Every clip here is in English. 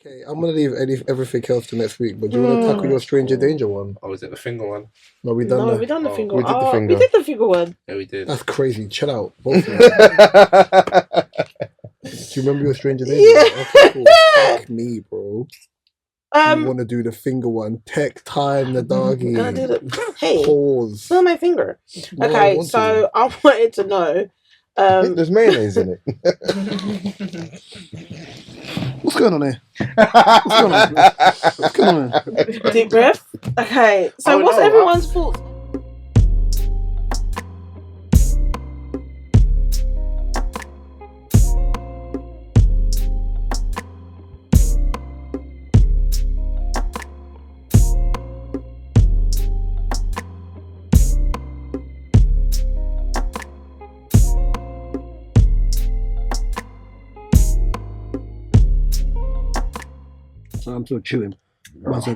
Okay, I'm gonna leave everything else to next week. But do you want to tackle your Stranger Danger one? Oh, is it the finger one? No, we done No, that. we done the finger. we did the finger. We did the finger one. Yeah, we did. That's crazy. Chill out, both of you. Do you remember your Stranger Danger? Yeah. Okay, cool. Fuck me, bro. You want to do the finger one? Tech time, the doggy. Can I do the hey? Pause. Smell my finger. No, Okay, want so I wanted to know. I think there's mayonnaise in it. What's going on here? What's going on here? Deep breath. Okay, so what's everyone's fault? I'm still chilling. Let's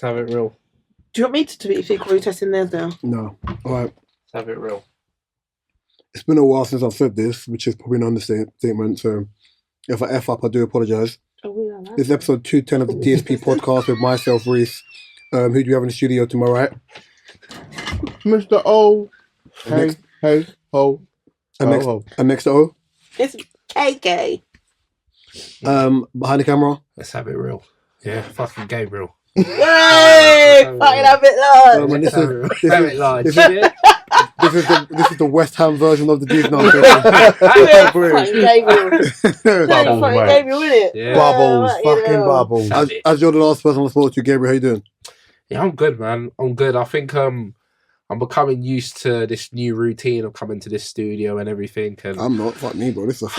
have it real. Do you want me to be testing theirs now? No. All right. Let's have it real. It's been a while since I've said this, which is probably an understatement. So if I F up, I do apologise. This is episode 210 of the DSP podcast with myself, Rhys. Who do we have in the studio to my right? Mr. O. Hey, ho. And next to O? It's KK. Behind the camera? Let's have it real. Yeah, fucking Gabriel. Yay! Fucking have it large. This Have it large. is the West Ham version of the Dude now. Fucking Gabriel. Bubbles, Fucking mate. Gabriel, innit? Yeah. Bubbles, Yeah, fucking yeah. bubbles. As you're the last person I spoke to, Gabriel, how you doing? Yeah, I'm good, man. I'm good. I think I'm becoming used to this new routine of coming to this studio and everything. And I'm not. Fuck me, bro. This is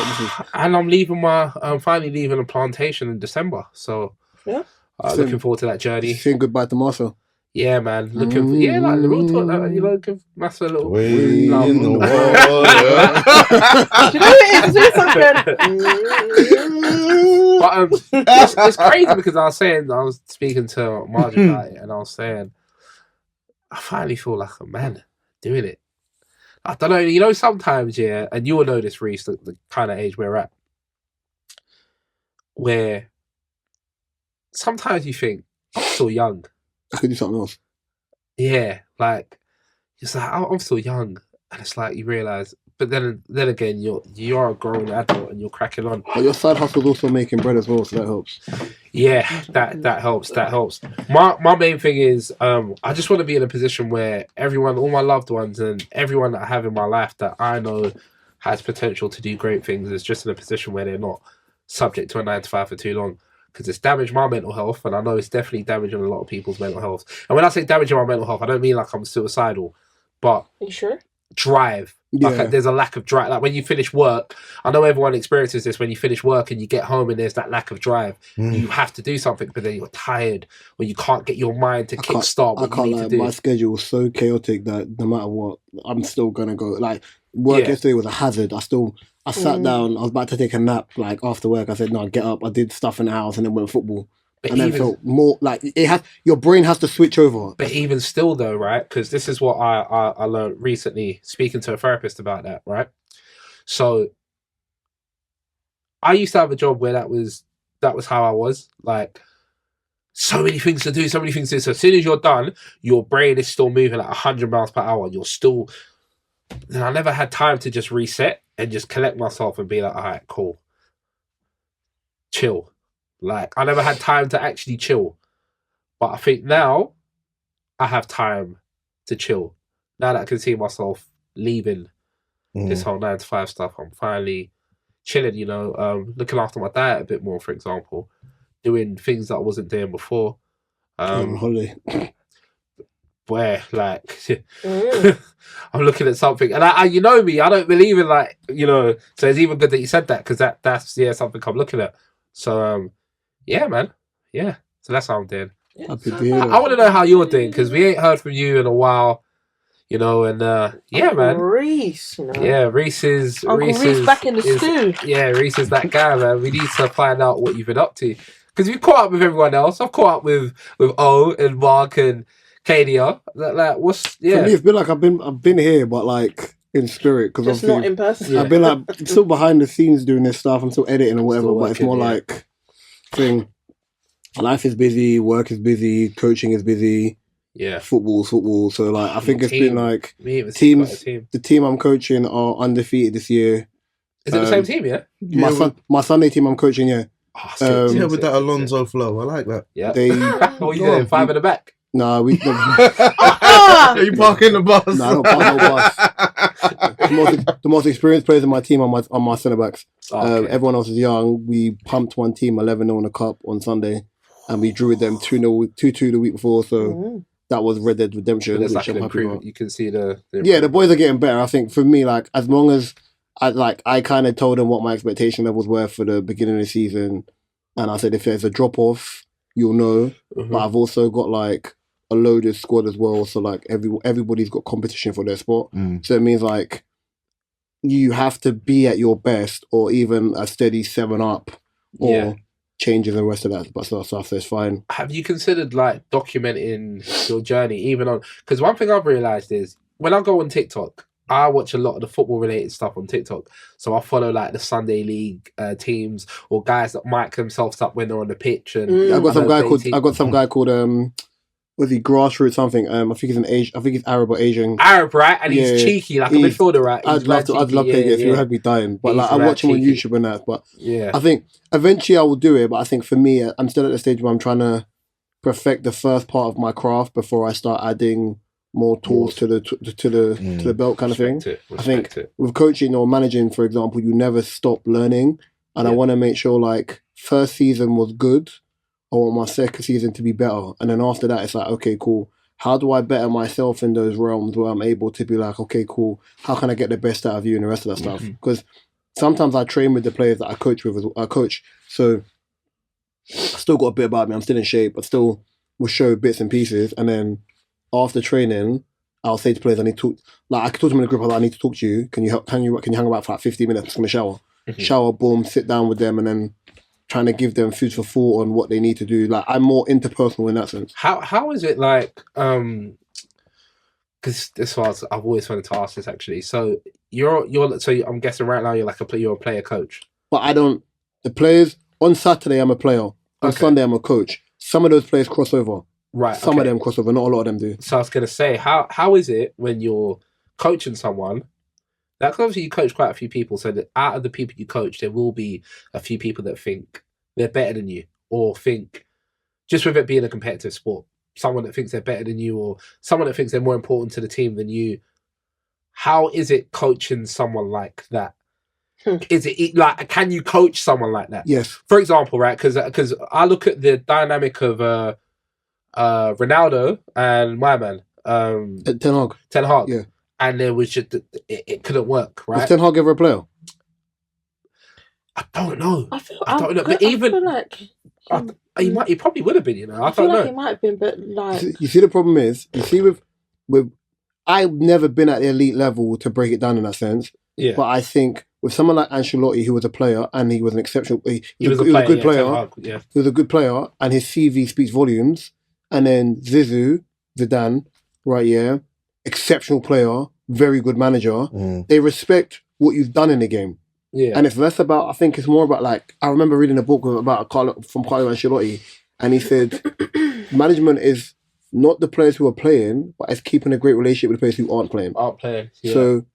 I'm finally leaving a plantation in December. So Yeah. looking forward to that journey. saying goodbye to Marcel. Yeah, man. Like the real talk, like, give Massa a little. We love. in the water. Do you know what it is? It's something. But it's crazy because I was speaking to Marjorie about it, and I was saying, I finally feel like a man doing it. I don't know, sometimes, yeah, and you will know this, Rhys, the kind of age we're at, where sometimes you think, I'm still young. I could do something else. Yeah, like, it's like, I'm still young, and it's like, you realise, but then again, you're a grown adult and you're cracking on. But your side hustle's also making bread as well, so that helps. Yeah, that helps. My main thing is, I just want to be in a position where everyone, all my loved ones and everyone that I have in my life that I know has potential to do great things is just in a position where they're not subject to a 9 to 5 for too long. Because it's damaged my mental health, and I know it's definitely damaging a lot of people's mental health. And when I say damaging my mental health, I don't mean like I'm suicidal, but Are you sure? drive. Yeah. Like there's a lack of drive. Like when you finish work, I know everyone experiences this. When you finish work and you get home and there's that lack of drive, you have to do something, but then you're tired, or you can't get your mind to kickstart what you need to do. My schedule was so chaotic that no matter what, I'm still gonna go. Like work yesterday was a hazard. I sat down. I was about to take a nap. Like after work, I said, "No, get up." I did stuff in the house and then went football. But and then felt more like your brain has to switch over. But even still, though, right? Because this is what I learned recently, speaking to a therapist about that, right? So I used to have a job where that was how I was. Like, so many things to do, so many things to do. So as soon as you're done, your brain is still moving at 100 miles per hour. You're still... And I never had time to just reset and just collect myself and be like, all right, cool. Chill. Like, I never had time to actually chill. But I think now I have time to chill. Now that I can see myself leaving this whole 9 to 5 stuff, I'm finally chilling, looking after my diet a bit more, for example, doing things that I wasn't doing before. Holiday. Where, like, I'm looking at something, and I you know me, I don't believe in, like, so it's even good that you said that, because that's something I'm looking at. So, yeah, man. Yeah. So that's how I'm doing. Happy to hear that. I want to know how you're doing, because we ain't heard from you in a while, and yeah, man. Rhys, Yeah, Rhys is back in the stew. Yeah, Rhys is that guy, man. We need to find out what you've been up to, because we've caught up with everyone else. I've caught up with O and Mark and Kadia. Like, what's For me, it's been like I've been here, but like in spirit, because just not in person. I've been like still behind the scenes doing this stuff. I'm still editing or whatever, Still but it's working, more like thing. life is busy, work is busy, coaching is busy. Yeah, football. So like, I think it's been like teams. The team I'm coaching are undefeated this year. Is it the same team? Yeah. My Sunday team I'm coaching. Yeah. With that Alonso flow, I like that. Yeah. What are you doing? 5 in the back. Nah, we. Are you parking the bus? Nah, I don't park no bus. The most experienced players in my team are my centre backs. Okay. Everyone else is young. We pumped one team 11-0 in the cup on Sunday, and we drew with them 2-0, 2-2 the week before. So that was Red Dead Redemption. It's like an improvement. You can see the the boys are getting better. I think for me, like, as long as I kind of told them what my expectation levels were for the beginning of the season, and I said if there's a drop off, you'll know. But I've also got like a loaded squad as well, so like everybody's got competition for their spot. So it means like you have to be at your best, or even a steady 7 up, or changing the rest of that stuff. So it's fine. Have you considered like documenting your journey, even on? Because one thing I've realized is when I go on TikTok, I watch a lot of the football related stuff on TikTok. So I follow like the Sunday League teams, or guys that mic themselves up when they're on the pitch. And I got some guy called was he Grassroots something? I think he's an Asian. I think he's Arab or Asian. Arab, right? And he's cheeky, like a midfielder, right? I'd love to play it if you had me dying. But like, I watch him on YouTube and that. But I think eventually I will do it. But I think for me, I'm still at the stage where I'm trying to perfect the first part of my craft before I start adding more tools to the belt kind of thing. I think with coaching or managing, for example, you never stop learning. And I want to make sure like first season was good. I want my second season to be better. And then after that, it's like, okay, cool. How do I better myself in those realms where I'm able to be like, okay, cool. How can I get the best out of you and the rest of that stuff? Because sometimes I train with the players that I coach with. So I still got a bit about me. I'm still in shape, but still will show bits and pieces. And then after training, I'll say to players, I need to I could talk to them in the group. I need to talk to you. Can you hang about for like 15 minutes? I'm just gonna shower. Shower, boom, sit down with them, and then trying to give them food for thought on what they need to do. Like, I'm more interpersonal in that sense. How is it like? Because this was I've always wanted to ask this actually. So I'm guessing right now you're a player coach. But I don't. The players on Saturday I'm a player. On Sunday I'm a coach. Some of those players cross over. Right. Some of them cross over. Not a lot of them do. So I was gonna say, how is it when you're coaching someone? That's obviously you coach quite a few people, so that out of the people you coach, there will be a few people that think they're better than you, or think, just with it being a competitive sport, someone that thinks they're better than you, or someone that thinks they're more important to the team than you. How is it coaching someone like that? Is it like, can you coach someone like that? Yes. For example, right? Because I look at the dynamic of Ronaldo and my man, Ten Hag. Yeah. And there was just it couldn't work, right? Was Ten Hag ever a player? I don't know. I don't know. But even he probably would have been. You know, I feel don't like know. He might have been, but like you see, the problem is, with I've never been at the elite level to break it down in that sense. Yeah. But I think with someone like Ancelotti, who was a player and he was an exceptional, he was a good player. He was a good player, and his CV speaks volumes. And then Zidane, right? Yeah. Exceptional player, very good manager. They respect what you've done in the game. Yeah. And it's less about, I think it's more about, like, I remember reading a book from Carlo Ancelotti, and he said management is not the players who are playing, but it's keeping a great relationship with the players who aren't playing. Yeah. So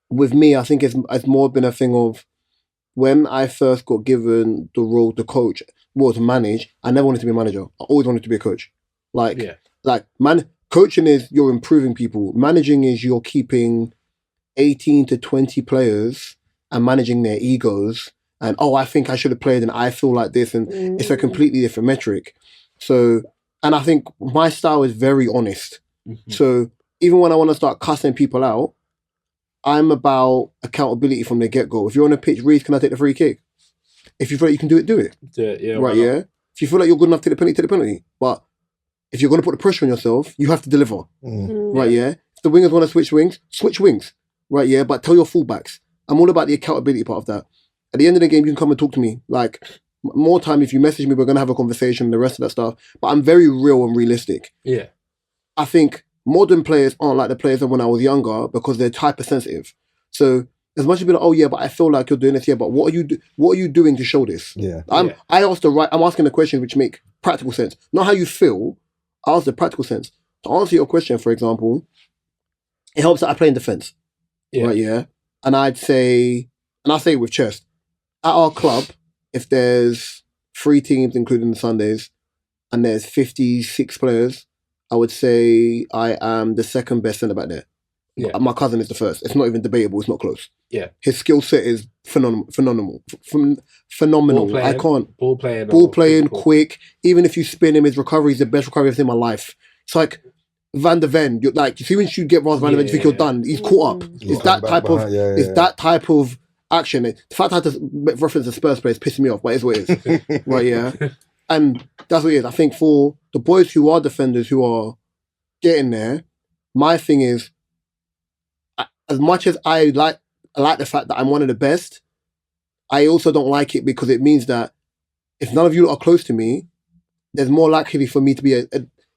with me, I think it's more been a thing of when I first got given the role to coach, to manage, I never wanted to be a manager. I always wanted to be a coach. Coaching is you're improving people. Managing is you're keeping 18 to 20 players and managing their egos. And, I think I should have played and I feel like this. And it's a completely different metric. So, and I think my style is very honest. So even when I want to start cussing people out, I'm about accountability from the get-go. If you're on a pitch, Rhys, can I take the free kick? If you feel like you can do it, do it. Yeah. Right, yeah? If you feel like you're good enough to take the penalty. But if you're going to put the pressure on yourself, you have to deliver. Right, yeah? If the wingers want to switch wings. Right, yeah? But tell your fullbacks. I'm all about the accountability part of that. At the end of the game, you can come and talk to me. Like, more time, if you message me, we're going to have a conversation and the rest of that stuff. But I'm very real and realistic. Yeah. I think modern players aren't like the players of when I was younger because they're hypersensitive. So as much as be like, oh yeah, but I feel like you're doing this, yeah, but what are you doing to show this? Yeah. I'm asking the questions which make practical sense. Not how you feel. I ask the practical sense. To answer your question, for example, it helps that I play in defense. Yeah. Right, yeah. And I'll say it with chess. At our club, if there's 3 teams, including the Sundays, and there's 56 players, I would say I am the second best centre back there. Yeah. My cousin is the first. It's not even debatable. It's not close. Yeah. His skill set is phenomenal. I can't. Ball playing, quick. Even if you spin him, his recovery is the best recovery I've seen in my life. It's like Van der Ven. You're like, you see when you get Van der Ven, you think you're done. He's caught up. It's that type of action. The fact I had to reference the Spurs play is pissing me off, but it's what it is. Right, yeah. And that's what it is. I think for the boys who are defenders who are getting there, my thing is, as much as I like the fact that I'm one of the best, I also don't like it because it means that if none of you are close to me, there's more likely for me to be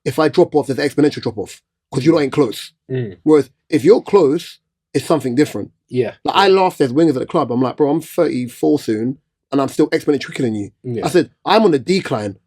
if I drop off, there's an exponential drop off because you ain't close. Whereas if you're close, it's something different. Yeah. Like I laughed as wingers at the club. I'm like, bro, I'm 34 soon and I'm still exponentially quicker than you. Yeah. I said, I'm on the decline.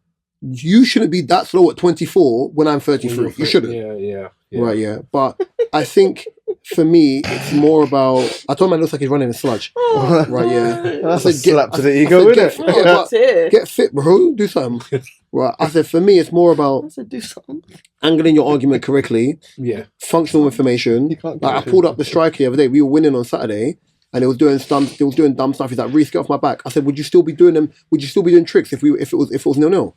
You shouldn't be that slow at 24 when I'm 33. You shouldn't. Yeah. Right, yeah. But I think for me, it's more about. I told him it looks like he's running a sludge. Right, yeah. That's a slap to the ego, isn't it? Get fit, bro. Do something. Right. I said, for me, it's more about do something. Angling your argument correctly. Yeah. Functional information. Like I pulled up the striker the other day. We were winning on Saturday. And it was doing dumb stuff. He's like, Rhys, get off my back. I said, would you still be doing them? Would you still be doing tricks if it was 0-0?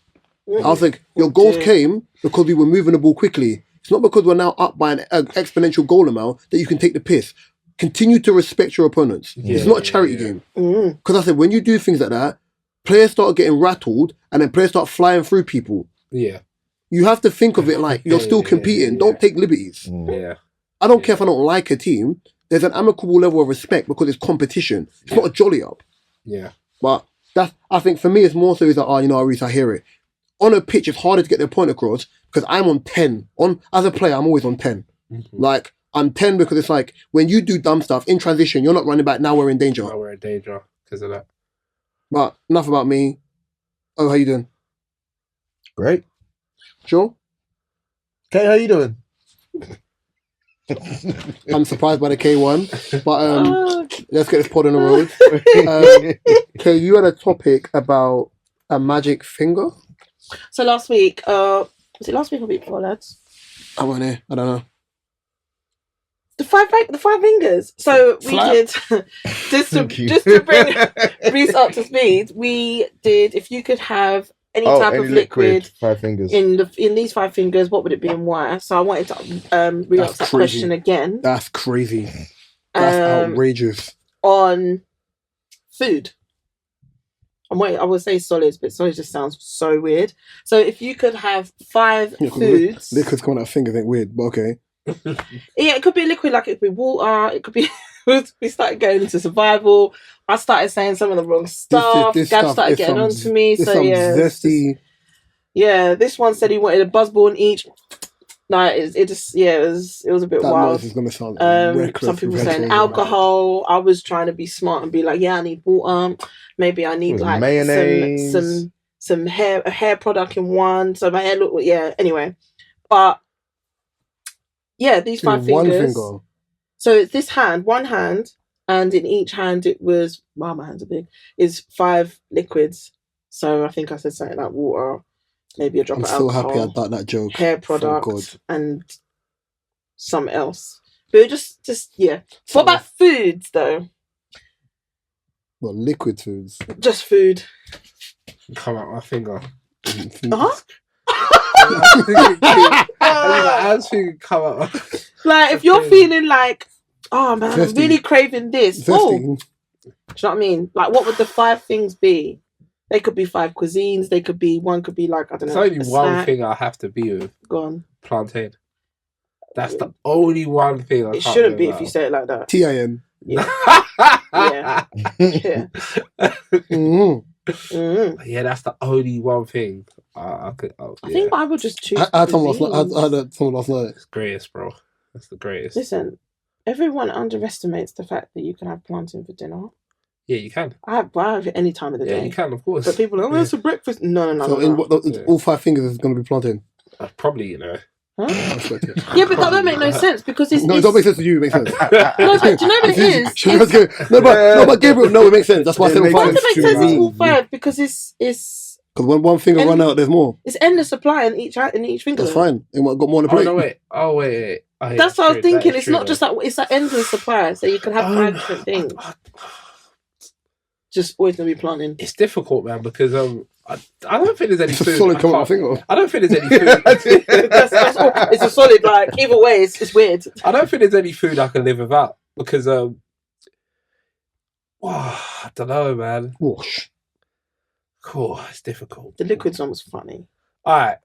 I was like, your goals came because we were moving the ball quickly. It's not because we're now up by an exponential goal amount that you can take the piss. Continue to respect your opponents. It's not a charity game. Because I said, when you do things like that, players start getting rattled and then players start flying through people. Yeah. You have to think of it like you're still competing. Don't take liberties. Yeah. I don't care if I don't like a team. There's an amicable level of respect because it's competition. It's not a jolly up. Yeah. But I think for me, it's more so is that, Rhys, I hear it. On a pitch, it's harder to get their point across because I'm on 10. As a player, I'm always on 10. Like, I'm 10 because it's like, when you do dumb stuff, in transition, you're not running back, now we're in danger. Now we're in danger because of that. But enough about me. Oh, how you doing? Great. Sure? Okay, how you doing? I'm surprised by the K1, but let's get this pod on the road. Okay, you had a topic about a magic finger? So last week, was it last week or week before, lads? I wasn't here. I don't know. The five fingers. So we did just to bring Rhys up to speed. We did. If you could have any type of liquid 5 fingers in these 5 fingers, what would it be and why? So I wanted to re-ask that question again. That's crazy. That's outrageous. On food. I would say solids, but solids just sounds so weird. So if you could have 5 foods... Liquids coming out of fingers ain't weird, but okay. Yeah, it could be liquid, like it could be water, it could be... We started going into survival. I started saying some of the wrong stuff. Gab started getting on to me. So yeah. Zesty. Yeah, this one said he wanted a buzzball each. No, it was a bit wild. That is going to sound some people saying alcohol. I was trying to be smart and be like, yeah, I need water. Maybe I need like mayonnaise. some hair product in one, so my hair look anyway. But yeah, these 5 fingers. So it's this hand, one hand, and in each hand it was my hands are big. Is 5 liquids. So I think I said something like water. Maybe a drop of alcohol. I'm still happy I got that joke. Hair product and something else. But just yeah. What about foods though? Well, liquid foods. Just food. Come out my finger. Come out. Like if you're feeling like, oh man, I'm really craving this. Oh, do you know what I mean? Like, what would the 5 things be? They could be 5 cuisines. They could be one. Could be like I don't know. It's only one thing I have to be with. Go on. Plantain. That's the only one thing. It shouldn't be if you say it like that. TIN. Yeah. Yeah. Yeah. Yeah, that's the only one thing I could. I think I would just choose. I had someone last night. It's greatest, bro. That's the greatest. Listen, Everyone underestimates the fact that you can have plantain for dinner. Yeah, you can. I have it any time of the day. Yeah, you can, of course. But people are like, oh, it's for breakfast. No. So all 5 fingers is going to be plantain? Probably, you know. Huh? Yeah, but that don't make no sense because it's... No, it don't make sense to you, it makes sense. No, but do you know what it is? No, but Gabriel, no, it makes sense. That's why I said all 5. Why does it make sense? It's all 5 because it's... Because when one finger run out, there's more. It's endless supply in each finger. That's fine. It got more on the plate. Oh, wait. That's what I was thinking. It's not just like... It's like endless supply, so you can have 5 different things. Just always going to be planting. It's difficult, man, because I don't think there's any food. It's a solid coming my finger. I don't think there's any food. It's a solid, like, either way, it's weird. I don't think there's any food I can live without because, I don't know, man. Whoosh. Cool, it's difficult. The liquid one was funny. All right,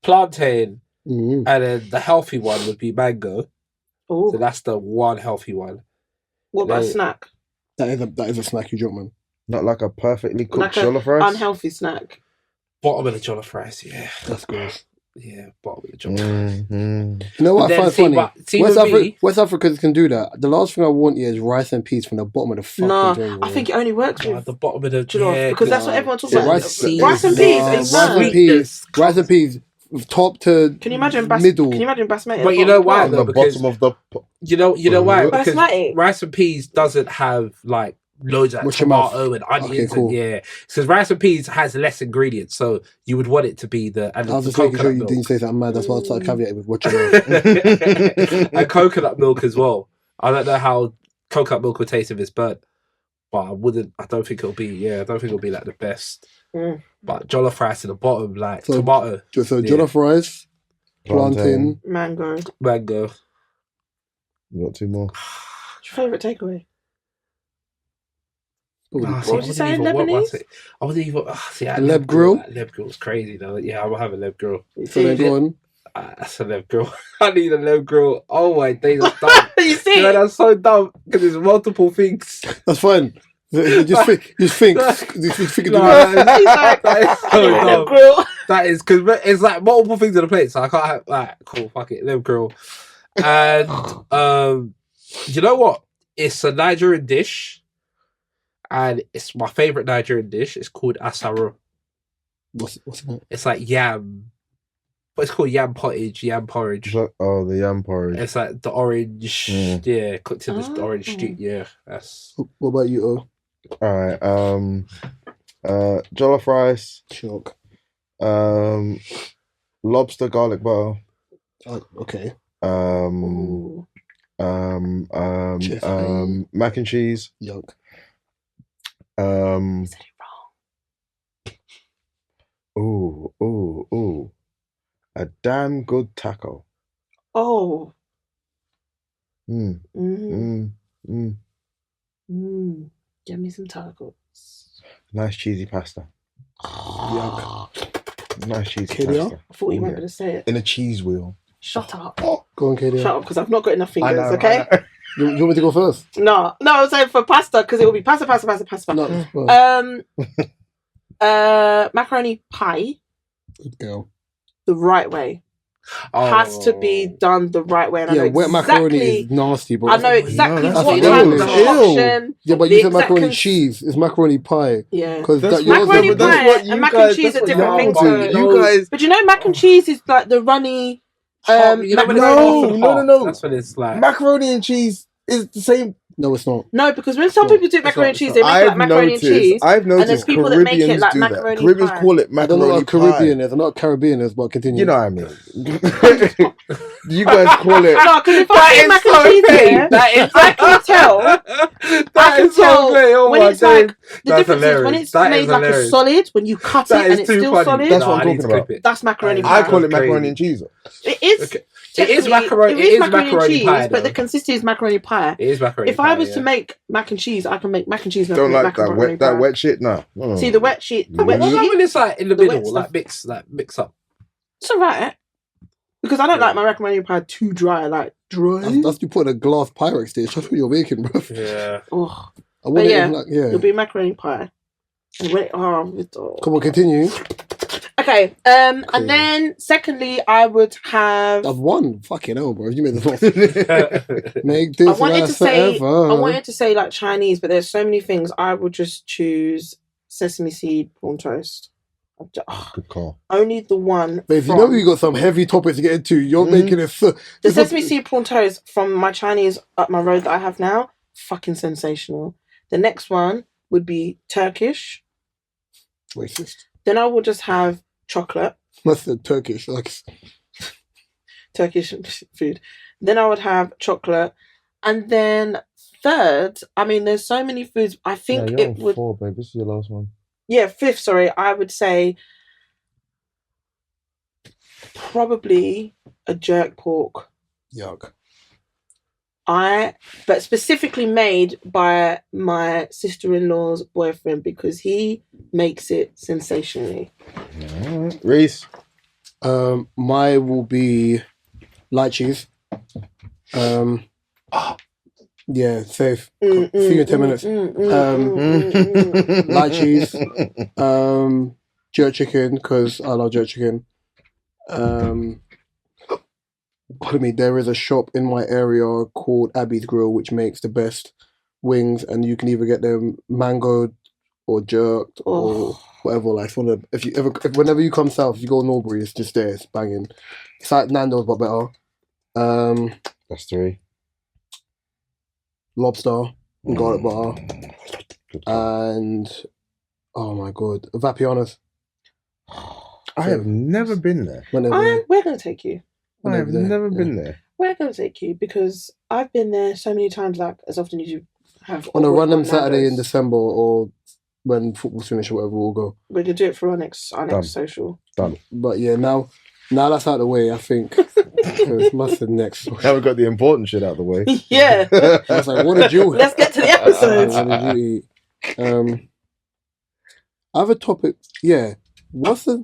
plantain, and then the healthy one would be mango. Ooh. So that's the one healthy one. What about a snack? That is a snack, you joke, man. Not like a perfectly cooked Like jollof rice? Unhealthy snack. Bottom of the jollof rice, yeah. That's gross. Yeah, bottom of the jollof rice. Mm-hmm. You know what I find funny? West Africans can do that. The last thing I want here is rice and peas from the bottom of the fucking thing. I think it only works with the bottom of the jollof because that's what everyone talks about. Rice and peas. Top to can you imagine middle. Can you imagine basmati? But you know why? The bottom of the... You know why? Because basmati. Rice and peas doesn't have like loads of tomato and onions. Okay, cool. Because rice and peas has less ingredients, so you would want it to be I was just making sure you didn't say something mad. That's why I started caveating with what you know. And coconut milk as well. I don't know how coconut milk would taste if it's burnt, but I don't think it'll be like the best. But jollof rice at the bottom, like tomato. So jollof rice, plantain, mango. You got 2 more. What's your favourite takeaway? What did you say, Lebanese? I wasn't even... Leb grill? Leb grill's crazy, though. Yeah, I will have a leb grill. So then go on. That's a leb grill. I need a leb grill. Oh my days, that's dumb. You see? Yeah, that's so dumb, because there's multiple things. That's fine. Just think. That is so dumb. Grill. That is, because it's like multiple things on the plate, so I can't have... Like, cool, fuck it, leb grill. And, you know what? It's a Nigerian dish. And it's my favourite Nigerian dish. It's called asaro. What's it? It's like yam. But it's called yam porridge. The yam porridge. It's like the orange. Yeah, cooked in this orange stew. Yeah, that's... What about you, O? Alright, jollof rice. Shock. Lobster garlic butter. Okay. Mac and cheese. Yuck. Said it wrong. Ooh. A damn good taco. Oh. Give me some tacos. Nice cheesy pasta. Yuck. Nice cheesy Kidia? pasta. I thought you weren't going to say it. In a cheese wheel. Shut up. Go on, Katie. Shut up, because I've not got enough fingers, okay? You want me to go first? No, I was saying for pasta, because it will be pasta. No, macaroni pie. Good girl. The right way. Has to be done the right way. And I know wet macaroni is nasty, bro. I know exactly that's what ew. type of concoction. Yeah, but you said macaroni and cheese. It's macaroni pie. Yeah. Because macaroni pie and mac and cheese are different things. But you know, mac and cheese is like the runny. No. That's what it's like. Macaroni and cheese is the same. No, it's not. No, because when some people do macaroni and cheese, they make it like macaroni and cheese. I've noticed and there's people that make it like macaroni pie. Caribbeans call it macaroni pie. I don't know what Caribbean is. I'm not Caribbeaners, but continue. You know what I mean. You guys call it... No, because if I eat mac and cheese here, I can tell. When it's like... The difference is when it's made like a solid, when you cut it and it's still solid. That's what I'm talking about. That's macaroni pie. I call it macaroni and cheese. It is... It is macaroni and cheese, pie, but the consistency is macaroni pie. It is macaroni pie. If I was to make mac and cheese, I can make mac and cheese. Don't like that wet shit. No. See the wet shit. When it's like in the middle, like mix up. It's alright because I don't like my macaroni pie too dry. Like dry. That's you put a glass Pyrex dish. That's what you're making, bro. Yeah. Oh. It'll be macaroni pie. And when come on, continue. Okay. And then secondly, I would have. I've won. Fucking hell, bro. You made the loss. Make this I wanted to say like Chinese, but there's so many things. I would just choose sesame seed prawn toast. Good call. Only the one. Babe, you know you got some heavy topics to get into. You're making it. The sesame seed prawn toast from my Chinese up my road that I have now, fucking sensational. The next one would be Turkish. Racist. Then I will just have chocolate. That's the Turkish, like Turkish food. Then I would have chocolate, and then third, I mean, there's so many foods. I think it would. 4, babe. This is your last one. Yeah, fifth. Sorry, I would say probably a jerk pork. Yuck. But specifically made by my sister-in-law's boyfriend because he makes it sensationally. Rhys? Mine will be light cheese. Yeah, safe. See you in 10 minutes. Light cheese. Jerk chicken, because I love jerk chicken. Pardon me, there is a shop in my area called Abby's Grill, which makes the best wings, and you can either get them mangoed or jerked or whatever. Like, whenever you come south, you go Norbury, it's just there, it's banging. It's like Nando's, but better. That's 3. Lobster and garlic butter. And, oh my god, Vapiano's. I have never been there. We're going to take you. I have never been there. We're going to take you because I've been there so many times, like as often as you have. On a random Saturday in December or when football's finished or whatever, we'll go. We can do it for our next social. Done. But yeah, now that's out of the way, I think. It's must have next. Now we've got the important shit out of the way. Yeah. I was like, what did you eat? Let's get to the episode. What did you eat? I have a topic. Yeah. What's the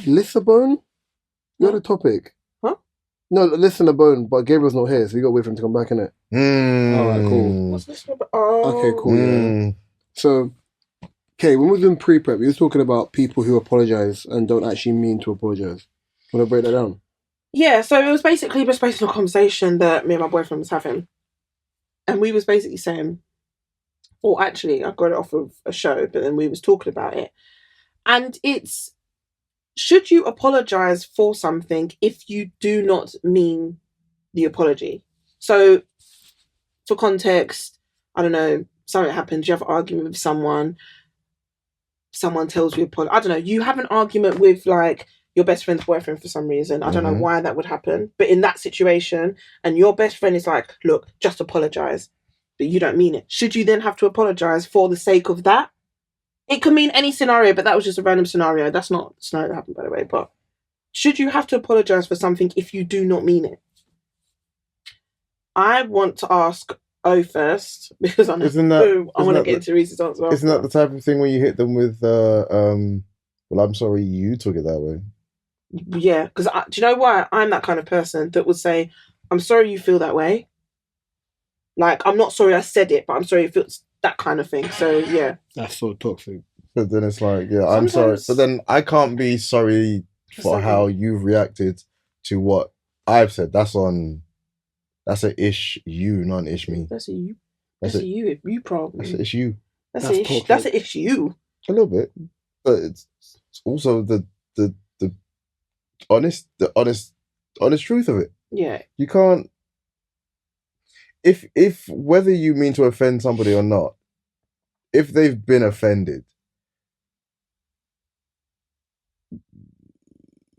Lissabon? You had a topic. Huh? No, listen to Bone, but Gabriel's not here, so you got to wait for him to come back, innit? Alright, cool. What's this about? Oh. Okay, cool. Yeah. So, okay, when we were doing pre-prep, we were talking about people who apologise and don't actually mean to apologise. Want to break that down? Yeah, so it was basically just based on a conversation that me and my boyfriend was having. And we was basically saying, or actually, I got it off of a show, but then we was talking about it. And it's, should you apologise for something if you do not mean the apology? So, for context, I don't know, something happens, you have an argument with someone tells you, I don't know, you have an argument with like your best friend's boyfriend for some reason. I don't know why that would happen. But in that situation, and your best friend is like, look, just apologise, but you don't mean it. Should you then have to apologise for the sake of that? It could mean any scenario, but that was just a random scenario. That's not a scenario that happened, by the way. But should you have to apologise for something if you do not mean it? I want to ask O first, because I know I want to get into Rhys's answer. Isn't that the type of thing where you hit them with, well, I'm sorry you took it that way? Yeah, because do you know why? I'm that kind of person that would say, I'm sorry you feel that way. Like, I'm not sorry I said it, but I'm sorry you feel that kind of thing. So, yeah. That's so toxic. But then it's like, yeah, I'm sorry. But then I can't be sorry for how you've reacted to what I've said. That's an ish you, not an ish me. That's a you. That's a you problem. That's an ish you. That's an ish you. A little bit. But it's also the honest truth of it. Yeah. You can't, if whether you mean to offend somebody or not, if they've been offended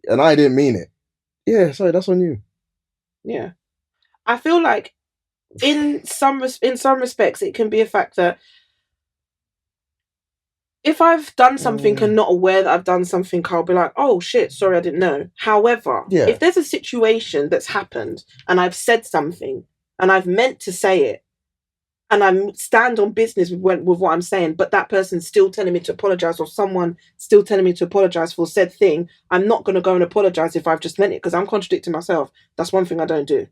and I didn't mean it, yeah, sorry, that's on you. Yeah. I feel like in some respects it can be a fact that if I've done something and not aware that I've done something, I'll be like, oh shit, sorry, I didn't know. However, if there's a situation that's happened and I've said something and I've meant to say it and I stand on business with what I'm saying, but that person's still telling me to apologise or someone still telling me to apologise for said thing, I'm not going to go and apologise if I've just meant it because I'm contradicting myself. That's one thing I don't do.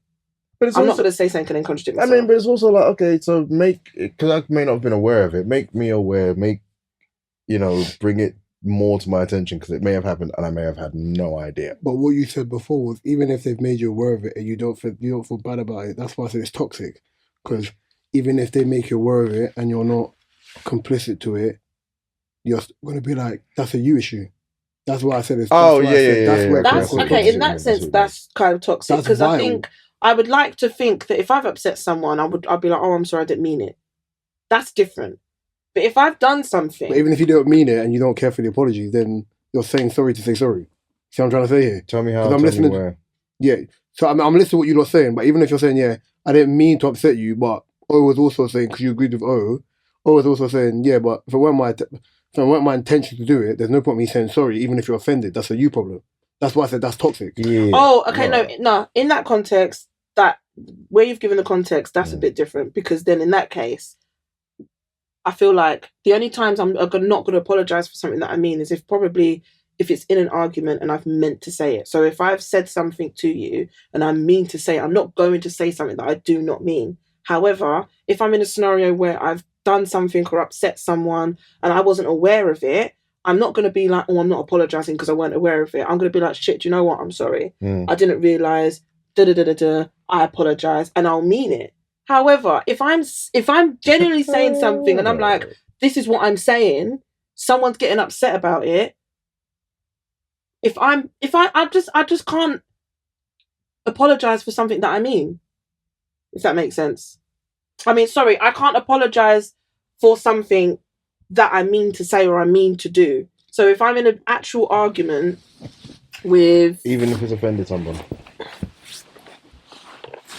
But I'm not going to say something and then contradict myself. I mean, but it's also like, okay, so because I may not have been aware of it, make me aware, bring it more to my attention because it may have happened and I may have had no idea. But what you said before was even if they've made you aware of it and you don't feel bad about it, that's why I said it's toxic. Because even if they make you aware of it and you're not complicit to it, you're going to be like, that's a you issue. That's why I said it's. That's okay. In that sense, that's kind of toxic because I think I would like to think that if I've upset someone, I'd be like, oh, I'm sorry, I didn't mean it. That's different. But if I've done something, but even if you don't mean it and you don't care for the apology, then you're saying sorry to say sorry. See what I'm trying to say here? Tell me how. I'm listening. Where. Yeah. So I'm listening to what you're saying, but even if you're saying, yeah, I didn't mean to upset you, but O was also saying because you agreed with O was also saying, yeah, but if it weren't my intention to do it, there's no point me saying sorry, even if you're offended. That's a you problem. That's why I said that's toxic. Yeah. Oh, okay, no. In that context, that where you've given the context, that's a bit different because then in that case, I feel like the only times I'm not going to apologize for something that I mean is if it's in an argument and I've meant to say it. So if I've said something to you and I mean to say it, I'm not going to say something that I do not mean. However, if I'm in a scenario where I've done something or upset someone and I wasn't aware of it, I'm not going to be like, oh, I'm not apologizing because I weren't aware of it. I'm going to be like, shit, do you know what? I'm sorry. I didn't realize, I apologize, and I'll mean it. However, if I'm genuinely saying something and I'm like, this is what I'm saying, someone's getting upset about it. I just can't apologize for something that I mean. If that makes sense. I mean, sorry, I can't apologize for something that I mean to say or I mean to do. So if I'm in an actual argument with... Even if it's offended someone.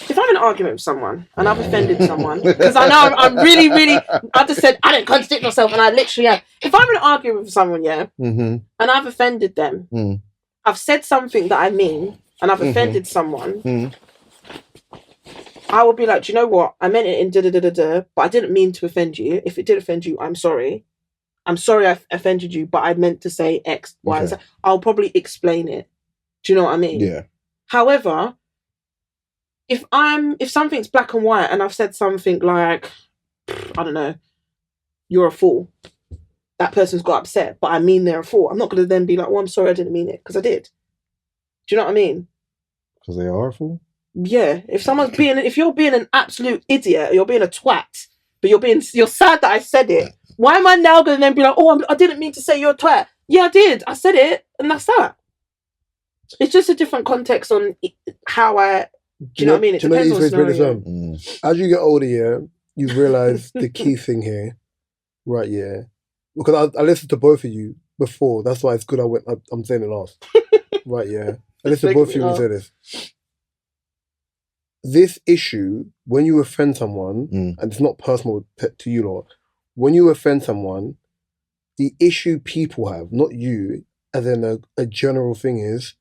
If I'm in an argument with someone and I've offended someone, because I know I'm really, I just said, I didn't contradict myself and I literally have. If I'm in an argument with someone, and I've offended them, I've said something that I mean and I've offended someone, I will be like, do you know what? I meant it in but I didn't mean to offend you. If it did offend you, I'm sorry. I'm sorry I offended you, but I meant to say X, Y, Z. I'll probably explain it. Do you know what I mean? Yeah. However, if something's black and white and I've said something like, I don't know, you're a fool. That person's got upset, but I mean they're a fool. I'm not going to then be like, oh, I'm sorry, I didn't mean it, because I did. Do you know what I mean? Because they are a fool? Yeah. If you're being an absolute idiot, you're being a twat, but you're sad that I said it. Why am I now going to then be like, oh, I didn't mean to say you're a twat? Yeah, I did. I said it, and that's that. It's just a different context on how I. Do you know what I mean? It depends on scenario. As you get older, you realise the key thing here, right? Yeah, because I listened to both of you before. That's why it's good. I'm saying it last, right? Yeah, I listened to both of you and say this. This issue, when you offend someone, and it's not personal to you lot, when you offend someone, the issue people have, not you, as in a general thing is,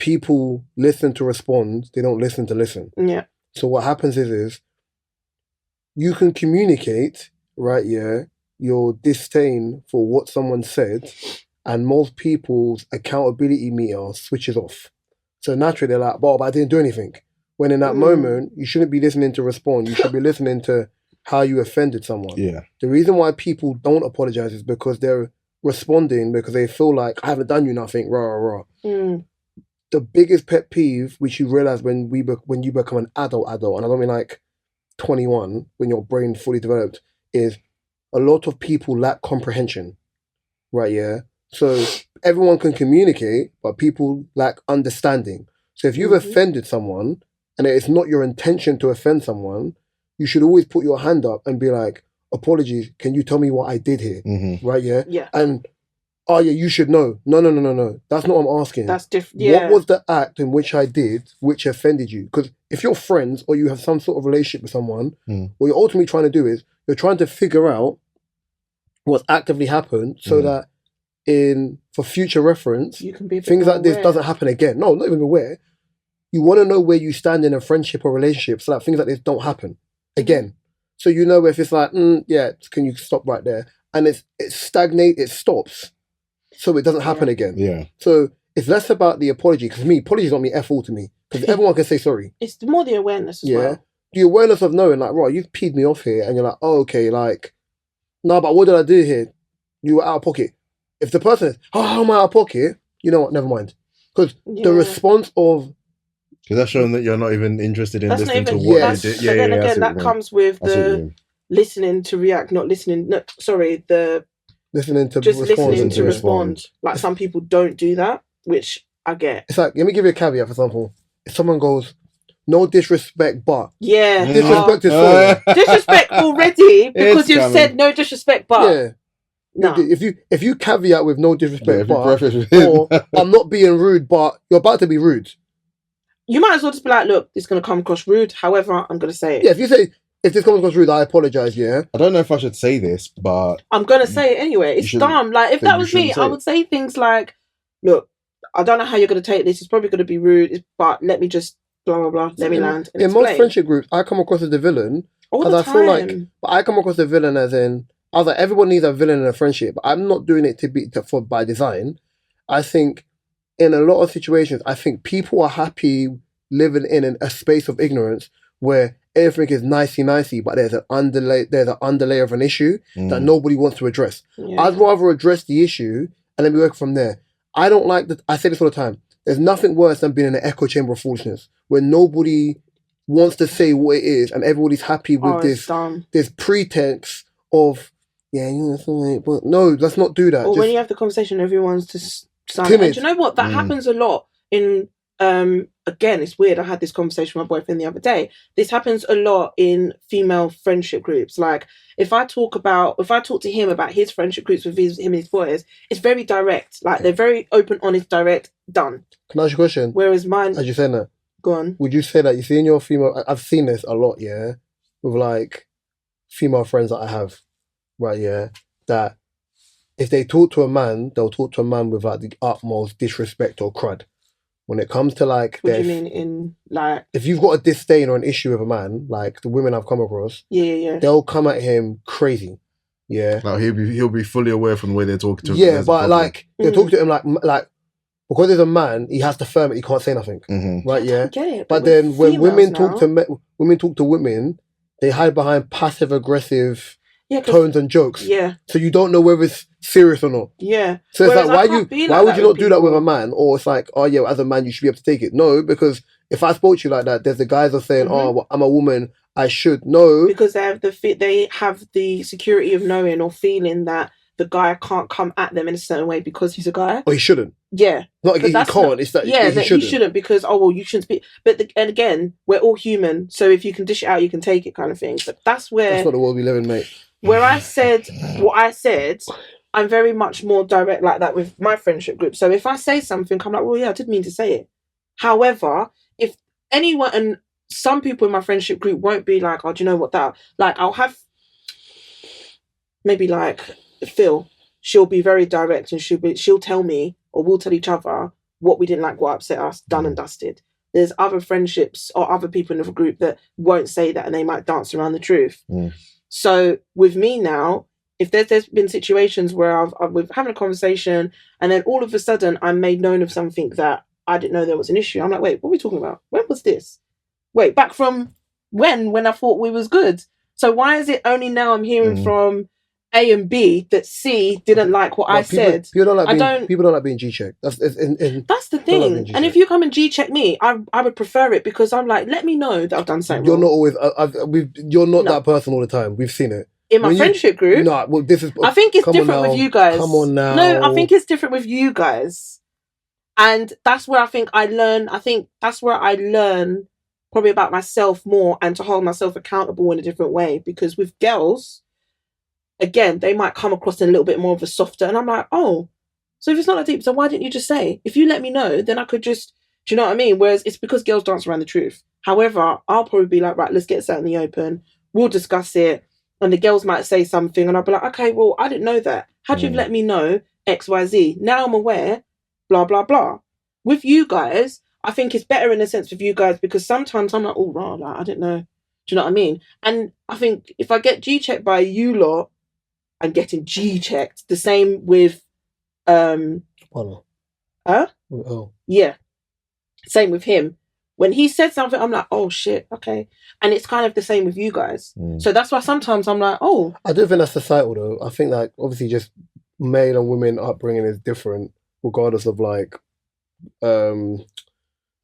people listen to respond, they don't listen to listen. Yeah. So what happens is you can communicate, right, your disdain for what someone said, and most people's accountability meter switches off. So naturally they're like, but I didn't do anything. When in that moment, you shouldn't be listening to respond. You should be listening to how you offended someone. Yeah. The reason why people don't apologize is because they're responding because they feel like, I haven't done you nothing, rah. The biggest pet peeve, which you realize when you become an adult, and I don't mean like 21, when your brain fully developed, is a lot of people lack comprehension, right? Yeah. So everyone can communicate, but people lack understanding. So if you've offended someone and it's not your intention to offend someone, you should always put your hand up and be like, apologies, can you tell me what I did here? Right? Yeah. Yeah. And oh yeah, you should know. No. That's not what I'm asking. That's different. Yeah. What was the act in which I did which offended you? Because if you're friends or you have some sort of relationship with someone, what you're ultimately trying to do is you're trying to figure out what's actively happened so that for future reference, you can be things like this doesn't happen again. No, not even aware. You want to know where you stand in a friendship or relationship so that things like this don't happen again. So you know if it's like, yeah, can you stop right there? And it stagnates, it stops. So it doesn't happen again. Yeah. So it's less about the apology, because apology is not me F all to me, because everyone can say sorry. It's more the awareness as well. The awareness of knowing, like, right, you've peed me off here, and you're like, oh, okay, like, no, but what did I do here? You were out of pocket. if the person is, how am I out of pocket? You know what? Never mind. Because the response of... Because that's showing that you're not even interested in listening to what you did. But then again, that comes with the listening to react, not listening. No, sorry, the listening to just respond. listening to respond. Like some people don't do that, which I get. It's like, let me give you a caveat. For example, if someone goes, "No disrespect, but disrespect is sorry. Disrespect already because you've said no disrespect, but no. If you caveat with no disrespect, but or I'm not being rude, but you're about to be rude. You might as well just be like, look, it's going to come across rude. However, I'm going to say it. Yeah, if you say, if this comes across rude, I apologise, yeah? I don't know if I should say this, but... I'm going to say it anyway. It's dumb. Like, if that was me, I would say things like, look, I don't know how you're going to take this. It's probably going to be rude, but let me just blah, blah, blah. Let me land. In most friendship groups, I come across as the villain. All the time. I feel like... But I come across the villain as in... I was like, everyone needs a villain in a friendship. But I'm not doing it by design. I think in a lot of situations, I think people are happy living in a space of ignorance where everything is nicey, but there's an underlay of an issue that nobody wants to address. Yeah. I'd rather address the issue and then we work from there. I don't like that. I say this all the time. There's nothing worse than being in an echo chamber of foolishness where nobody wants to say what it is and everybody's happy with this pretext of, but no, let's not do that. Or when you have the conversation, everyone's just silent. And do you know what? That happens a lot in... again, it's weird. I had this conversation with my boyfriend the other day. This happens a lot in female friendship groups. Like if I talk to him about his friendship groups with him and his boys, it's very direct. Like they're very open, honest, direct, done. Can I ask you a question? Whereas mine... As you saying that? Go on. Would you say that you see in your female... I've seen this a lot, yeah? With like female friends that I have, right, yeah? That if they talk to a man, they'll talk to a man with like the utmost disrespect or crud. When it comes to like... What do you mean in like... If you've got a disdain or an issue with a man, like the women I've come across, they'll come at him crazy. Yeah. Like he'll be fully aware from the way they're talking to him. Yeah, but like they talk to him like because he's a man, he has to firm it, he can't say nothing. Right, yeah. I get it, but then when women talk to women, they hide behind passive aggressive tones and jokes. Yeah. So you don't know whether it's serious or not. Yeah. So it's like why would you not do that with a man? Or it's like, oh yeah, as a man you should be able to take it. No, because if I spoke to you like that, there's the guys are saying, oh, well, I'm a woman, I should know. Because they have the security of knowing or feeling that the guy can't come at them in a certain way because he's a guy. Or he shouldn't. Yeah. Not he can't. It's that he shouldn't because you shouldn't speak. But and again, we're all human, so if you can dish it out, you can take it, kind of thing. But that's not the world we live in, mate. Where I said what I said, I'm very much more direct like that with my friendship group. So if I say something, I'm like, well, yeah, I didn't mean to say it. However, if anyone, and some people in my friendship group won't be like, oh, do you know what that? Like, I'll have maybe like Phil. She'll be very direct and she'll tell me, or we'll tell each other what we didn't like, what upset us, done and dusted. There's other friendships or other people in the group that won't say that and they might dance around the truth. So with me now, if there's been situations where we're having a conversation and then all of a sudden I'm made known of something that I didn't know there was an issue. I'm like, wait, what are we talking about? When was this? Wait, back from when I thought we was good. So why is it only now I'm hearing from A and B that C didn't like what I said? People don't like being G-checked. That's the thing. And if you come and G-check me, I would prefer it because I'm like, let me know that I've done something wrong. You're not always... you're not that person all the time. We've seen it. In my friendship group? No, well, this is... I think it's different with you guys. Come on now. No, I think it's different with you guys. And that's where I think I learn... I think that's where I learn probably about myself more and to hold myself accountable in a different way. Because with girls... Again, they might come across in a little bit more of a softer, and I'm like, oh, so if it's not that deep, so why didn't you just say? If you let me know, then I could just, do you know what I mean? Whereas it's because girls dance around the truth. However, I'll probably be like, right, let's get this out in the open. We'll discuss it. And the girls might say something, and I'll be like, okay, well, I didn't know that. Had you let me know X, Y, Z? Now I'm aware, blah, blah, blah. With you guys, I think it's better in a sense with you guys because sometimes I'm like, oh, wow, like, I didn't know. Do you know what I mean? And I think if I get G-checked by you lot, and getting G-checked. The same with... Oh. Yeah. Same with him. When he said something, I'm like, oh, shit, okay. And it's kind of the same with you guys. So that's why sometimes I'm like, oh. I don't think that's societal, though. I think, like, obviously just male and women upbringing is different, regardless of like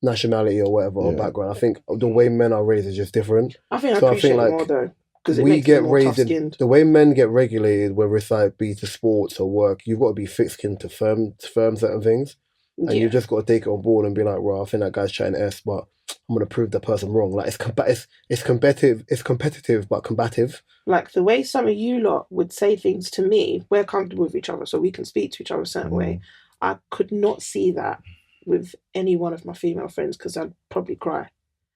nationality or whatever or background. I think the way men are raised is just different. I think I appreciate it more though, because it makes me more tough-skinned. The way men get regulated, whether it's like be to sports or work, you've got to be thick-skinned to firm certain things, and you've just got to take it on board and be like, well, I think that guy's chatting S, but I'm gonna prove that person wrong. Like it's competitive but combative. Like the way some of you lot would say things to me, we're comfortable with each other, so we can speak to each other a certain way. I could not see that with any one of my female friends because I'd probably cry.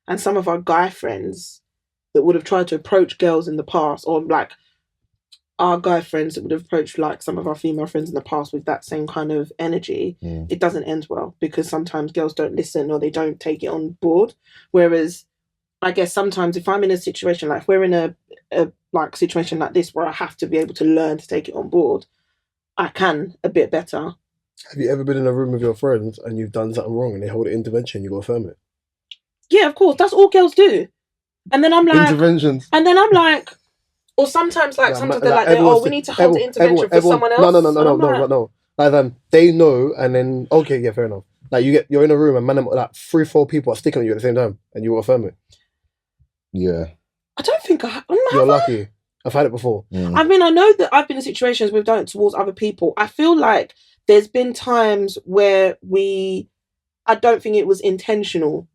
And some of our guy friends that would have tried to approach girls in the past, or like our guy friends that would have approached like some of our female friends in the past with that same kind of energy, it doesn't end well because sometimes girls don't listen or they don't take it on board. Whereas I guess sometimes if I'm in a situation, like if we're in a like situation like this where I have to be able to learn to take it on board, I can a bit better. Have you ever been in a room with your friends and you've done something wrong and they hold an intervention, you got to affirm it? Yeah, of course. That's all girls do. And then I'm like... Interventions. And then I'm like... Or sometimes, like, sometimes they're like, we need to hold the intervention for someone else. No. Like, they know, and then, okay, yeah, fair enough. Like, you're in a room and man, like 3-4 people are sticking on you at the same time and you will affirm it. Yeah. I don't think You're lucky. I've had it before. I mean, I know that I've been in situations we've done it towards other people. I feel like there's been times where I don't think it was intentional,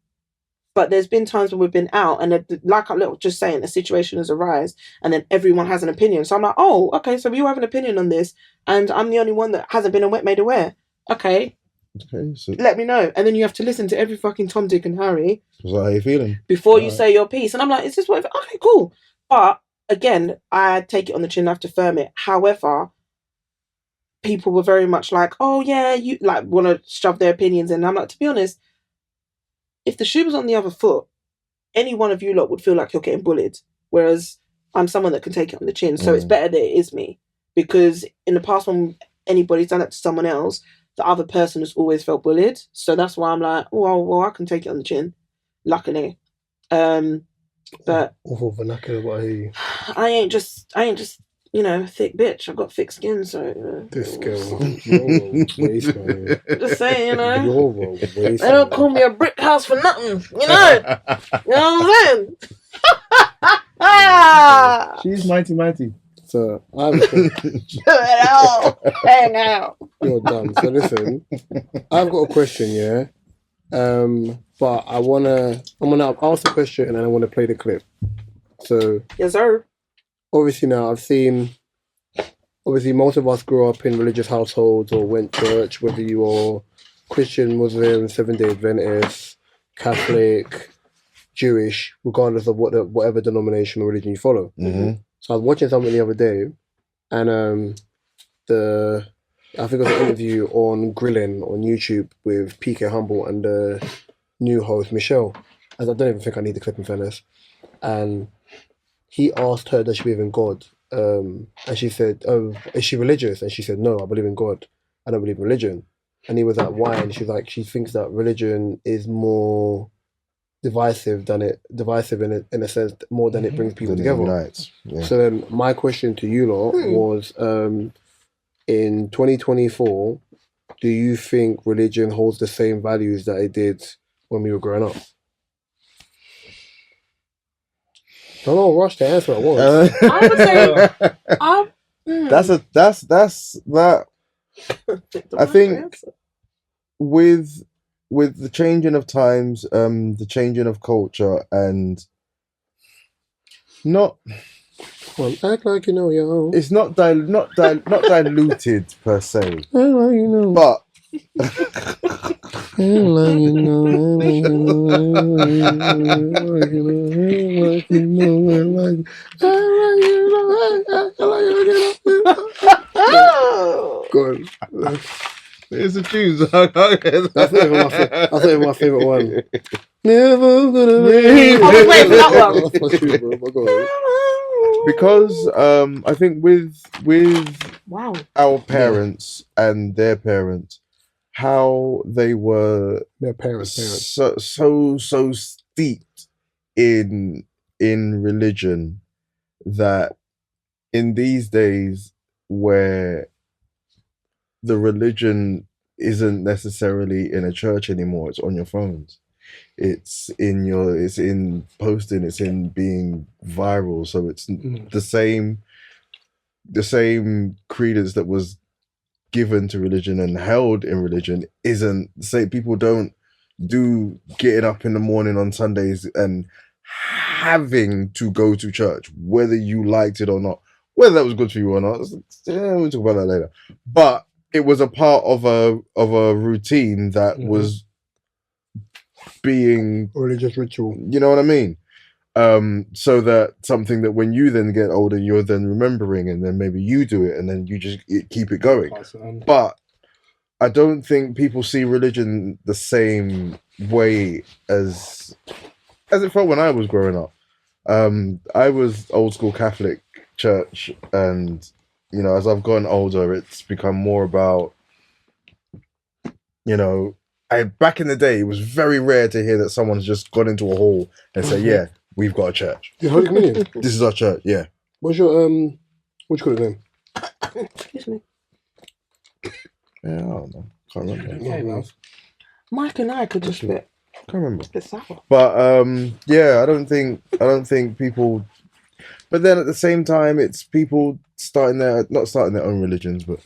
but there's been times when we've been out and like I was just saying, a situation has arisen and then everyone has an opinion. So I'm like, oh, okay, so you have an opinion on this and I'm the only one that hasn't been made aware. Okay, so let me know. And then you have to listen to every fucking Tom, Dick and Harry. So how are you feeling? Before you say your piece. And I'm like, is this what... Okay, cool. But again, I take it on the chin, I have to firm it. However, people were very much like, oh yeah, you like want to shove their opinions in. And I'm like, to be honest, if the shoe was on the other foot, any one of you lot would feel like you're getting bullied. Whereas I'm someone that can take it on the chin. So it's better that it is me. Because in the past when anybody's done that to someone else, the other person has always felt bullied. So that's why I'm like, well, I can take it on the chin. Luckily. But awful vernacular, what I hear you. I ain't just thick bitch. I've got thick skin, so this girl, just saying, they don't call me a brick house for nothing, you know what I'm saying? She's mighty. So hang out. You're done. So listen, I've got a question, yeah. But I'm gonna ask the question and then I want to play the clip. So yes, sir. Obviously now most of us grew up in religious households or went to church, whether you are Christian, Muslim, Seventh-day Adventist, Catholic, Jewish, regardless of whatever denomination or religion you follow. So I was watching something the other day, and I think it was an interview on Grilling on YouTube with PK Humble and the new host Michelle. As I don't even think I need the clip in fairness. And he asked her, does she believe in God? And she said, oh, is she religious? And she said, no, I believe in God. I don't believe in religion. And he was like, why? And she's like, she thinks that religion is more divisive in a sense, more than it brings people together. Yeah. So then my question to you lot was, in 2024, do you think religion holds the same values that it did when we were growing up? Don't rush to answer at once. I would say that's that. I think with the changing of times, the changing of culture, and not. Well, act like you know, yo. It's not diluted per se. Act like you know. But act like you know. Go on. It's a choose. That's not even my favorite one. Never gonna be. Oh, wait, that one. That's my tune, bro. My God. Because I think with wow, our parents and their parents, how they were their parents so steeped in religion that in these days where the religion isn't necessarily in a church anymore. It's on your phones. It's in posting. It's in being viral. So it's the same credence that was given to religion and held in religion isn't. Say people don't do getting up in the morning on Sundays and having to go to church, whether you liked it or not, whether that was good for you or not. We'll talk about that later. But it was a part of a routine that was being religious ritual. You know what I mean? So that something that when you then get older, you're then remembering, and then maybe you do it, and then you just keep it going. But I don't think people see religion the same way as it felt when I was growing up. I was old school Catholic church, and as I've gotten older, it's become more about, back in the day, it was very rare to hear that someone's just gone into a hall and say, "Yeah, we've got a church. Yeah, Holy Communion. This is our church." Yeah. What's your what you call it name? Excuse me. Yeah, I don't know. Can't remember. Okay, Mike and I could just bit. Can't remember. It's sour. But yeah, I don't think people. But then at the same time, it's people not starting their own religions, but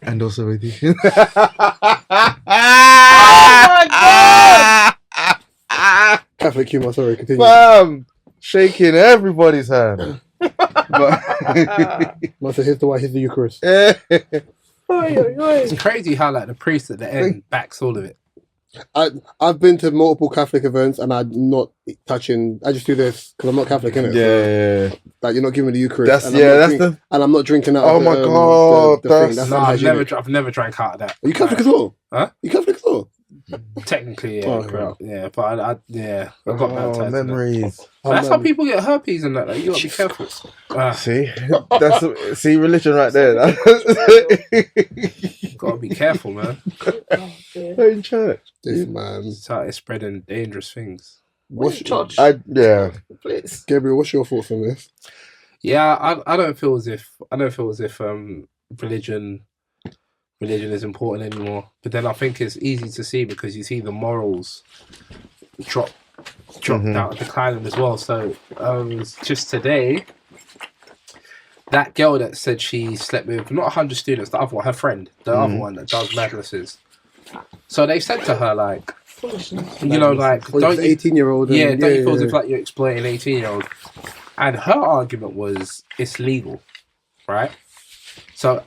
and also atheism. Oh my God! Catholic humor. Sorry, continue. Bam! Shaking everybody's hand. But here's the Eucharist. It's crazy how the priest at the end backs all of it. I've been to multiple Catholic events and I'm not touching. I just do this because I'm not Catholic, innit? Yeah. Like you're not giving me the Eucharist. And I'm not drinking out. Oh my God! I've never drank out of that. Are you Catholic as well? Huh? You Catholic as well? Technically, yeah. Oh, yeah, but I got baptized. Memories. That's how people get herpes and that. Like, you gotta be careful. See religion right there. Gotta be careful, man. In church, this man started spreading dangerous things. Please. Gabriel, what's your thoughts on this? Yeah, I don't feel as if religion is important anymore. But then I think it's easy to see because you see the morals drop down, declining as well. So just today, that girl that said she slept with not 100 students, the other one, her friend, the other one that does madnesses. So they said to her like, don't 18-year-old. Don't you feel as if like you're exploiting 18-year-old? And her argument was it's legal, right? So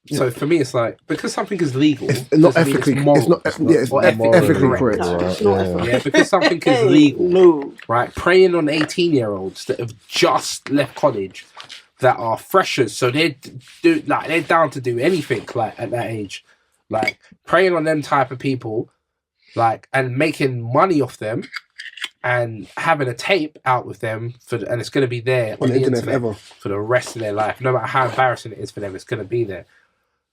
so for me, it's like because something is legal, it's not ethically. It's not ethically correct. Yeah, because something is legal, right? Preying on 18-year-olds that have just left college, that are freshers, so they're down to do anything like at that age, like preying on them type of people, like and making money off them. And having a tape out with them and it's going to be there on the internet forever for the rest of their life. No matter how embarrassing it is for them, it's going to be there.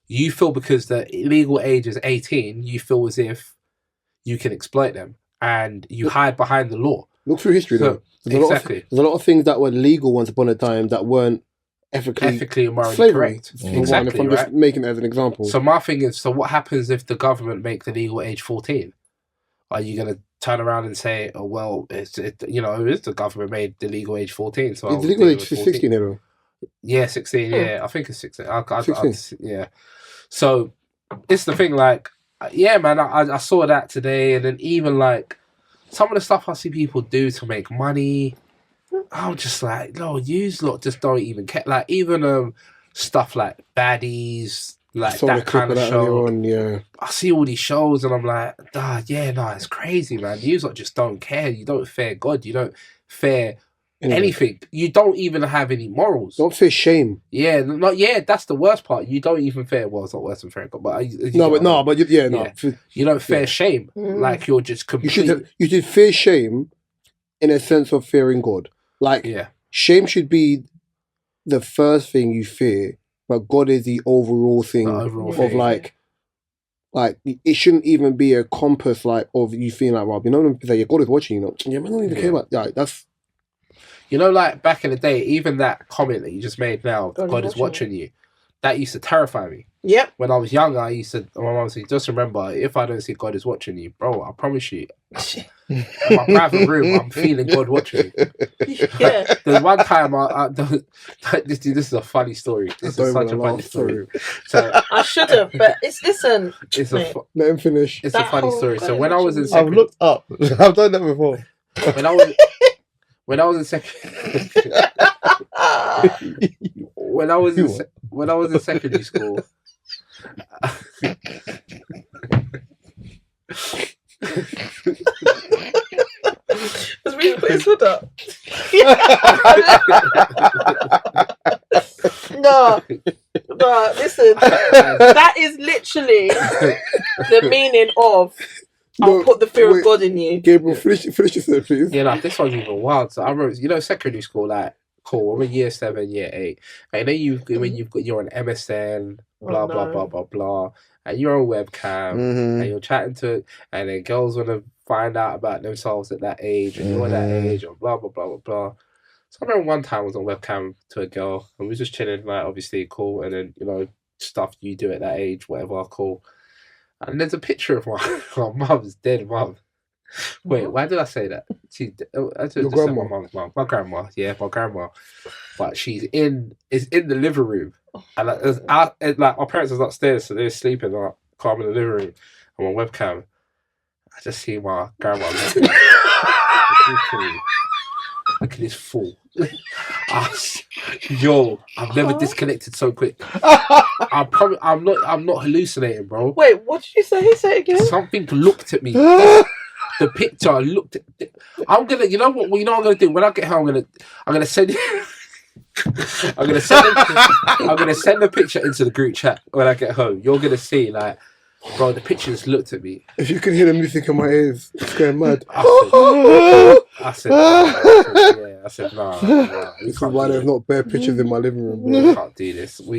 You feel because the legal age is 18, you feel as if you can exploit them and you hide behind the law. Look through history, though. There's a lot of things that were legal once upon a time that weren't ethically and morally correct. Exactly. If I'm just making it as an example. So my thing is, so what happens if the government make the legal age 14? Are you going to turn around and say, "Oh well, it's the government made the legal age 14"? So the legal age is 16, though. Yeah, 16. Yeah, I think it's 16. 16. Yeah. So it's the thing. Like, yeah, man. I saw that today, and then even like some of the stuff I see people do to make money, I'm just like, no, you lot just don't even care. Like even stuff like baddies. Like that kind of show. I see all these shows and I'm like, it's crazy, man. You just don't care. You don't fear God. You don't fear anything. You don't even have any morals. Don't fear shame. Yeah, that's the worst part. You don't even fear. Well, it's not worse than fearing God, but you don't fear shame. Like you're just completely. You should fear shame, in a sense of fearing God. Like shame should be the first thing you fear. But God is the overall thing of like it shouldn't even be a compass like of you feeling like, Rob, God is watching, man, I don't even care about that's. Like back in the day, even that comment that you just made now, God is watching you. that used to terrify me. Yep. When I was younger, my mum said, just remember, if I don't see God is watching you, bro, I promise you, in my private room, I'm feeling God watching me. Yeah. There's one time, this is a funny story. This is such a funny story. So I should have, but listen. Let him finish. It's a funny story. So when I was in I've secondary, looked up. I've done that before. when I was in secondary, when I was in secondary school. Has Rhys put his hood up? No, listen. That is literally the meaning of I'll put the fear of God in you. Gabriel, finish yourself, please. Yeah, like this one's even wild. So I remember, secondary school, like, cool. I'm in year 7, year 8. And then you're on MSN, blah blah blah blah blah, and you're on webcam, and you're chatting to, and then girls want to find out about themselves at that age, and you're at that age, or blah blah blah blah blah. So I remember one time I was on webcam to a girl, and we was just chilling, like, obviously cool, and then stuff you do at that age, whatever, cool. And there's a picture of my mum's dead mum. Wait, why did I say that? Your grandma. My mum's mum. My grandma, yeah, my grandma. But she's in the living room, and like my parents was upstairs, so they're sleeping. Like, calm in the living room. I'm on webcam. I just see my grandma. Look at this fool. Yo, I've never disconnected so quick. I'm not hallucinating, bro. Wait, what did you say? Say it again. Something looked at me. The picture looked at. I'm gonna. You know what I'm gonna do when I get home. I'm gonna send. I'm gonna send the picture into the group chat when I get home. You're gonna see, like, bro, the picture just looked at me. If you can hear the music in my ears, it's going mad. I said, nah. This is why there's not bare pictures in my living room, bro. We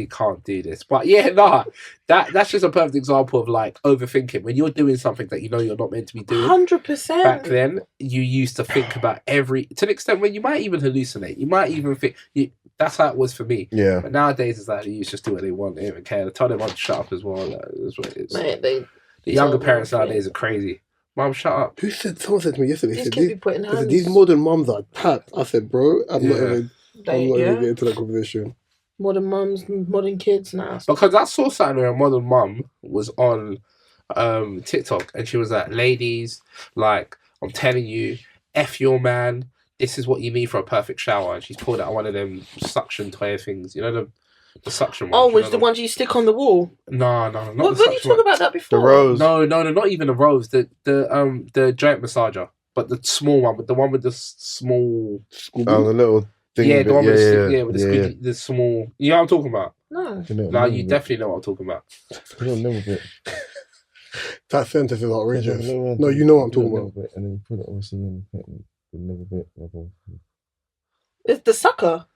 can't do this. But yeah, nah. That's just a perfect example of, like, overthinking. When you're doing something that you know you're not meant to be doing. 100%. Back then, you used to think about to the extent where you might even hallucinate. You might even think. That's how it was for me. Yeah. But nowadays, it's like you just do what they want. They don't even care. They tell them to shut up as well. Like, that's what it is. Mate, the younger parents nowadays are crazy. Mum, shut up. Someone said to me yesterday, these modern mums are tapped. I said, bro, I'm not even getting into that conversation. Modern mums, modern kids now. Because I saw something where a modern mum was on TikTok, and she was like, ladies, like, I'm telling you, F your man. This is what you need for a perfect shower. And she's pulled out one of them suction toy things. You know, the suction ones. Oh, which the ones you stick on the wall? No, not what, the when you talk about that before? The rose. No, not even the rose. The giant massager, but the small one, but the one with the small. Oh, the little thing. Yeah, the one with the squeaky, the small. You know what I'm talking about? No. No, you definitely know what I'm talking about. A little bit. That sentence is outrageous. No, you know what I'm talking about. And then put it obviously in a little bit. It's the sucker.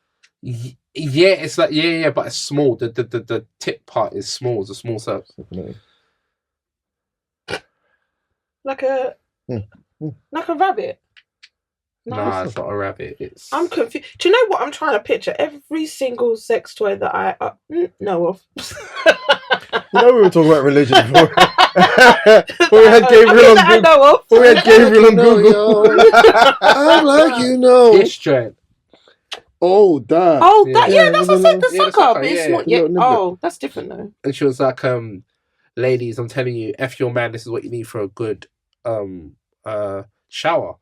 Yeah, it's like but it's small. The tip part is small. It's a small surface. Like a rabbit. No, it's not a rabbit. I'm confused. Do you know what I'm trying to picture? Every single sex toy that I know of. You know, we were talking about religion before. We had Gabriel on Google. We had Gabriel on Google. I'm like, This trend. Oh, that. Oh, that. Yeah, that's what I said. The sucker, but it's not yet. No, oh, that's different though. And she was like, ladies, I'm telling you, F your man. This is what you need for a good shower.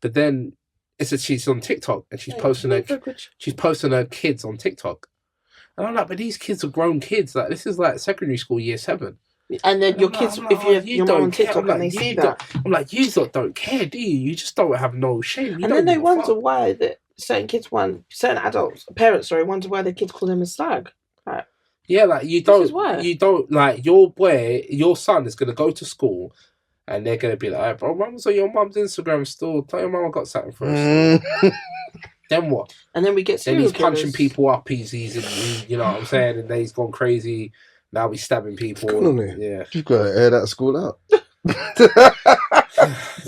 But then she's on TikTok and she's posting her kids on TikTok. And I'm like, but these kids are grown kids. Like, this is like secondary school, year 7. And then your kids, if you have your mom on TikTok and they see that, I'm like, you don't care, do you? You just don't have no shame. And then they wonder why that certain parents wonder why their kids call them a slag. Like, yeah, like you don't like your son is gonna go to school. And they're going to be like, hey, bro, mum's on your mum's Instagram store. Tell your mum I got something for us. Then what? And then we get Then he's punching people up. He's you know what I'm saying? And then he's gone crazy. Now he's stabbing people. Yeah. You've got to air that school out.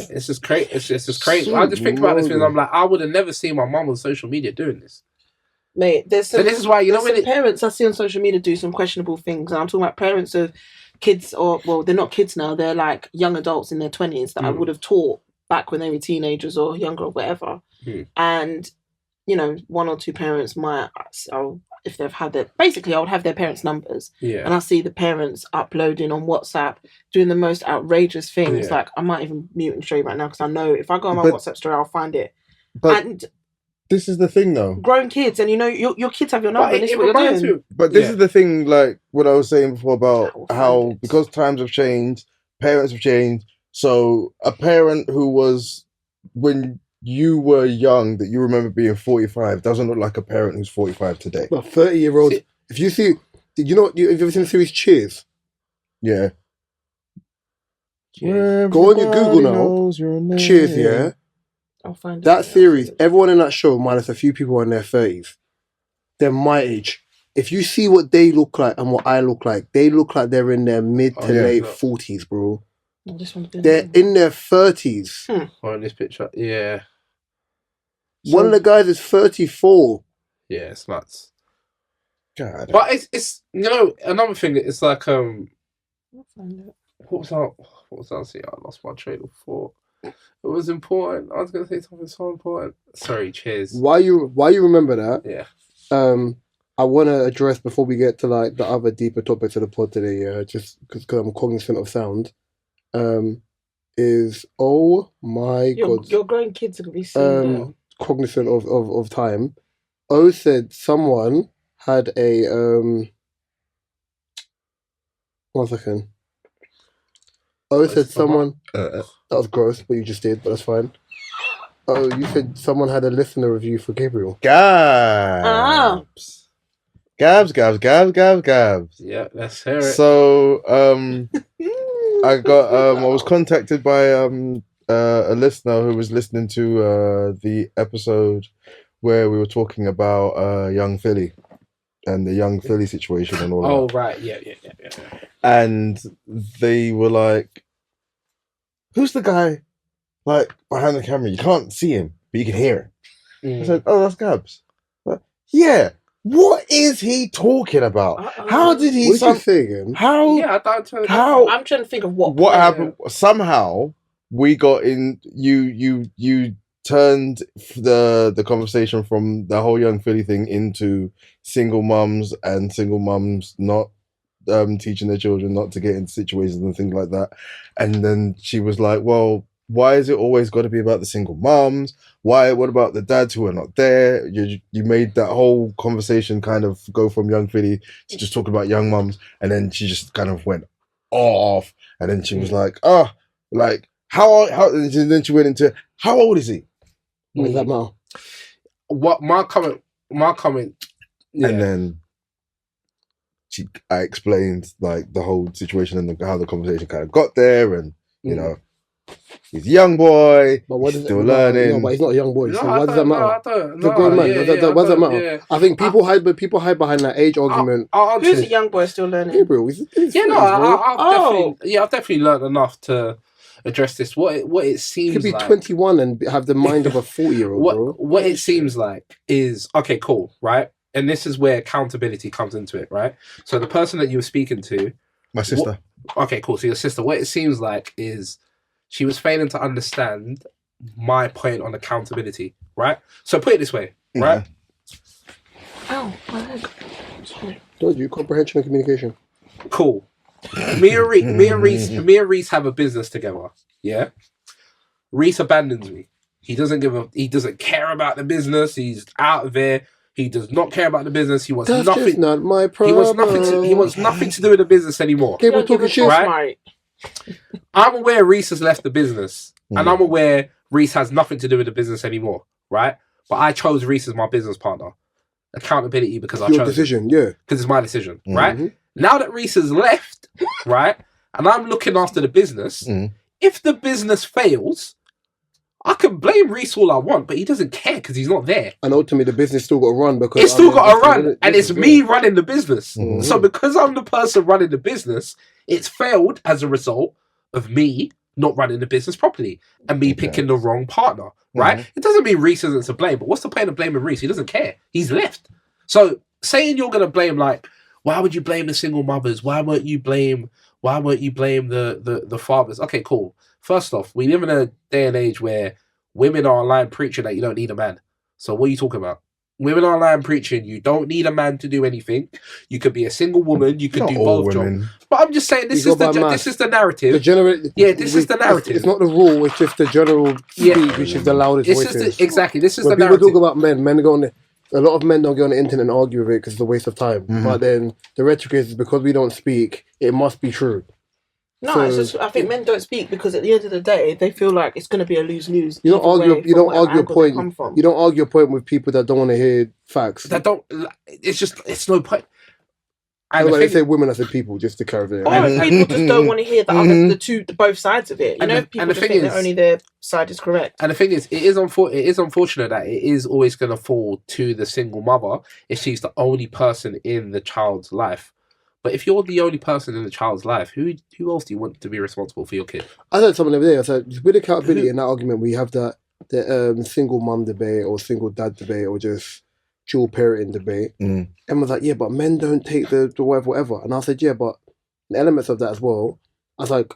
It's just crazy. It's just crazy. I just think about this because I'm like, I would have never seen my mum on social media doing this. Mate, there's some. So this is why, you know, when parents I see on social media do some questionable things, and I'm talking about parents of kids, or well, they're not kids now. They're like young adults in their 20s that I would have taught back when they were teenagers or younger or whatever. And you know, one or two parents might, if they've had their, basically, I would have their parents' numbers, and I see the parents uploading on WhatsApp, doing the most outrageous things. Like, I might even mute and show you right now because I know if I go on my WhatsApp story, I'll find it. But this is the thing, though. Grown kids, and you know, your kids have your number, and it's what you're doing. But this is the thing, like what I was saying before about how because times have changed, parents have changed. So a parent who was when you were young that you remember being 45 doesn't look like a parent who's 45 today. Well, 30-year-old. If you see, have you ever seen the series Cheers? Yeah. Go on your Google now. Cheers, yeah. I'll find that series. Everyone in that show, minus a few people in their 30s, they're my age. If you see what they look like and what I look like, they look like they're in their mid to late 40s, bro. They're in their 30s. Or in this picture, yeah. One of the guys is 34. Yeah, it's nuts. God. But it's you know, another thing. It's like what was that? See, I lost my train of thought. It was important. I was going to say something so important. Sorry, cheers. Why you remember that? Yeah. I want to address before we get to like the other deeper topics of the pod today. Just because I'm cognizant of sound. Is oh my god! Your grown kids are gonna be seeing cognizant of time. O said someone had a 1 second. Oh, said someone that was gross, but you just did, but that's fine. Oh, you said someone had a listener review for Gabriel. Gabs. Gabs. Yeah, let's hear it. So, I was contacted by a listener who was listening to the episode where we were talking about young Philly and the young Philly situation and all that. Oh, right. Yeah. And they were like, who's the guy like behind the camera? You can't see him, but you can hear him. I said, oh, that's Gabs. Like, yeah. What is he talking about? How did he? What did you say again? How? Yeah, I'm trying to think of what happened. Somehow we got in. You turned the conversation from the whole young Philly thing into single mums and single mums not teaching their children not to get into situations and things like that. And then she was like, "Well, why is it always got to be about the single mums? Why? What about the dads who are not there?" You made that whole conversation kind of go from young Philly to just talking about young mums, and then she just kind of went off, and then she was like, "Oh, like how?" And then she went into how old is he? What does that matter? What my comment? Yeah. And then I explained like the whole situation and how the conversation kind of got there, and you know. He's a young boy. But what he's still learning. No, but he's not a young boy. So why does that matter? He's a grown man. What does that matter? I think people hide behind that age argument. Who's a young boy still learning? Gabriel. I've definitely learned enough to address this. What it seems he could be like, 21 and have the mind of a 40-year-old. bro. What it seems like is okay, cool, right? And this is where accountability comes into it, right? So the person that you were speaking to, my sister. Okay, cool. So your sister. What it seems like is she was failing to understand my point on accountability, right? So put it this way, right? Oh, my leg. Sorry. Told you, comprehension and communication. Cool. Me and Rhys have a business together. Yeah. Rhys abandons me. He doesn't care about the business. He's out there. He does not care about the business. He wants That's nothing. Just not my problem. He wants nothing to do with the business anymore. Gabriel talking shit, right? I'm aware Rhys has left the business, and I'm aware Rhys has nothing to do with the business anymore, right? But I chose Rhys as my business partner. Accountability because I chose your decision, yeah, because it's my decision, right? Now that Rhys has left, right, and I'm looking after the business. If the business fails, I can blame Rhys all I want, but he doesn't care because he's not there. And ultimately, the business still got to run because it's still got to run, and it's me running the business. So because I'm the person running the business, it's failed as a result of me not running the business properly and me picking the wrong partner. Right? It doesn't mean Rhys isn't to blame, but what's the point of blaming Rhys? He doesn't care. He's left. So saying you're gonna blame, like, why would you blame the single mothers? Why won't you blame the fathers? Okay, cool. First off, we live in a day and age where women are online preaching that you don't need a man. So what are you talking about? Women are online preaching you don't need a man to do anything. You could be a single woman. You could Not do all both women. jobs. But I'm just saying this is the narrative. This is the narrative. It's not the rule. It's just the general speak, which is the loudest voices. Exactly. This is when the narrative. People talk about men go on. A lot of men don't go on the internet and argue with it because it's a waste of time. Mm-hmm. But then the rhetoric is because we don't speak, it must be true. No, it's just I think men don't speak because at the end of the day they feel like it's going to be a lose-lose. You don't argue. You don't argue a point. You don't argue a point with people that don't want to hear facts. It's no point. And they say women, I said people, just to clarify. People just don't want to hear both sides of it. People just think that only their side is correct. And the thing is, it is unfortunate that it is always going to fall to the single mother if she's the only person in the child's life. But if you're the only person in the child's life, who else do you want to be responsible for your kid? I said something over there. I said, with accountability in that argument, we have the single mum debate or single dad debate or just dual parenting debate. Everyone's like, yeah, but men don't take the whatever. And I said, yeah, but the elements of that as well. I was like,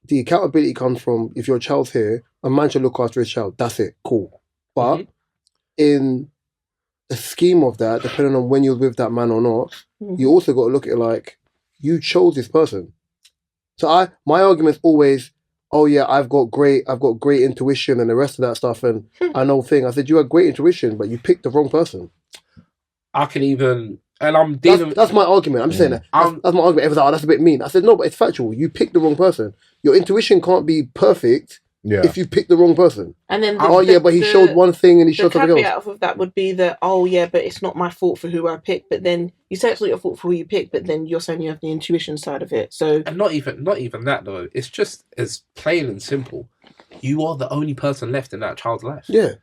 the accountability comes from if your child's here, a man should look after his child. That's it. Cool. But in the scheme of that, depending on when you're with that man or not, you also got to look at it like you chose this person. So my argument's always, oh yeah, I've got great intuition and the rest of that stuff, and I know thing. I said you had great intuition, but you picked the wrong person. That's my argument. I'm just saying that. That's my argument. Everyone's like, oh, that's a bit mean. I said no, but it's factual. You picked the wrong person. Your intuition can't be perfect. Yeah. If you pick the wrong person. And then but he showed one thing and he showed something else. The caveat of that would be that, but it's not my fault for who I pick. But then you say it's not your fault for who you pick, but then you're saying you have the intuition side of it. So and not even that though. It's just as plain and simple. You are the only person left in that child's life. Yeah.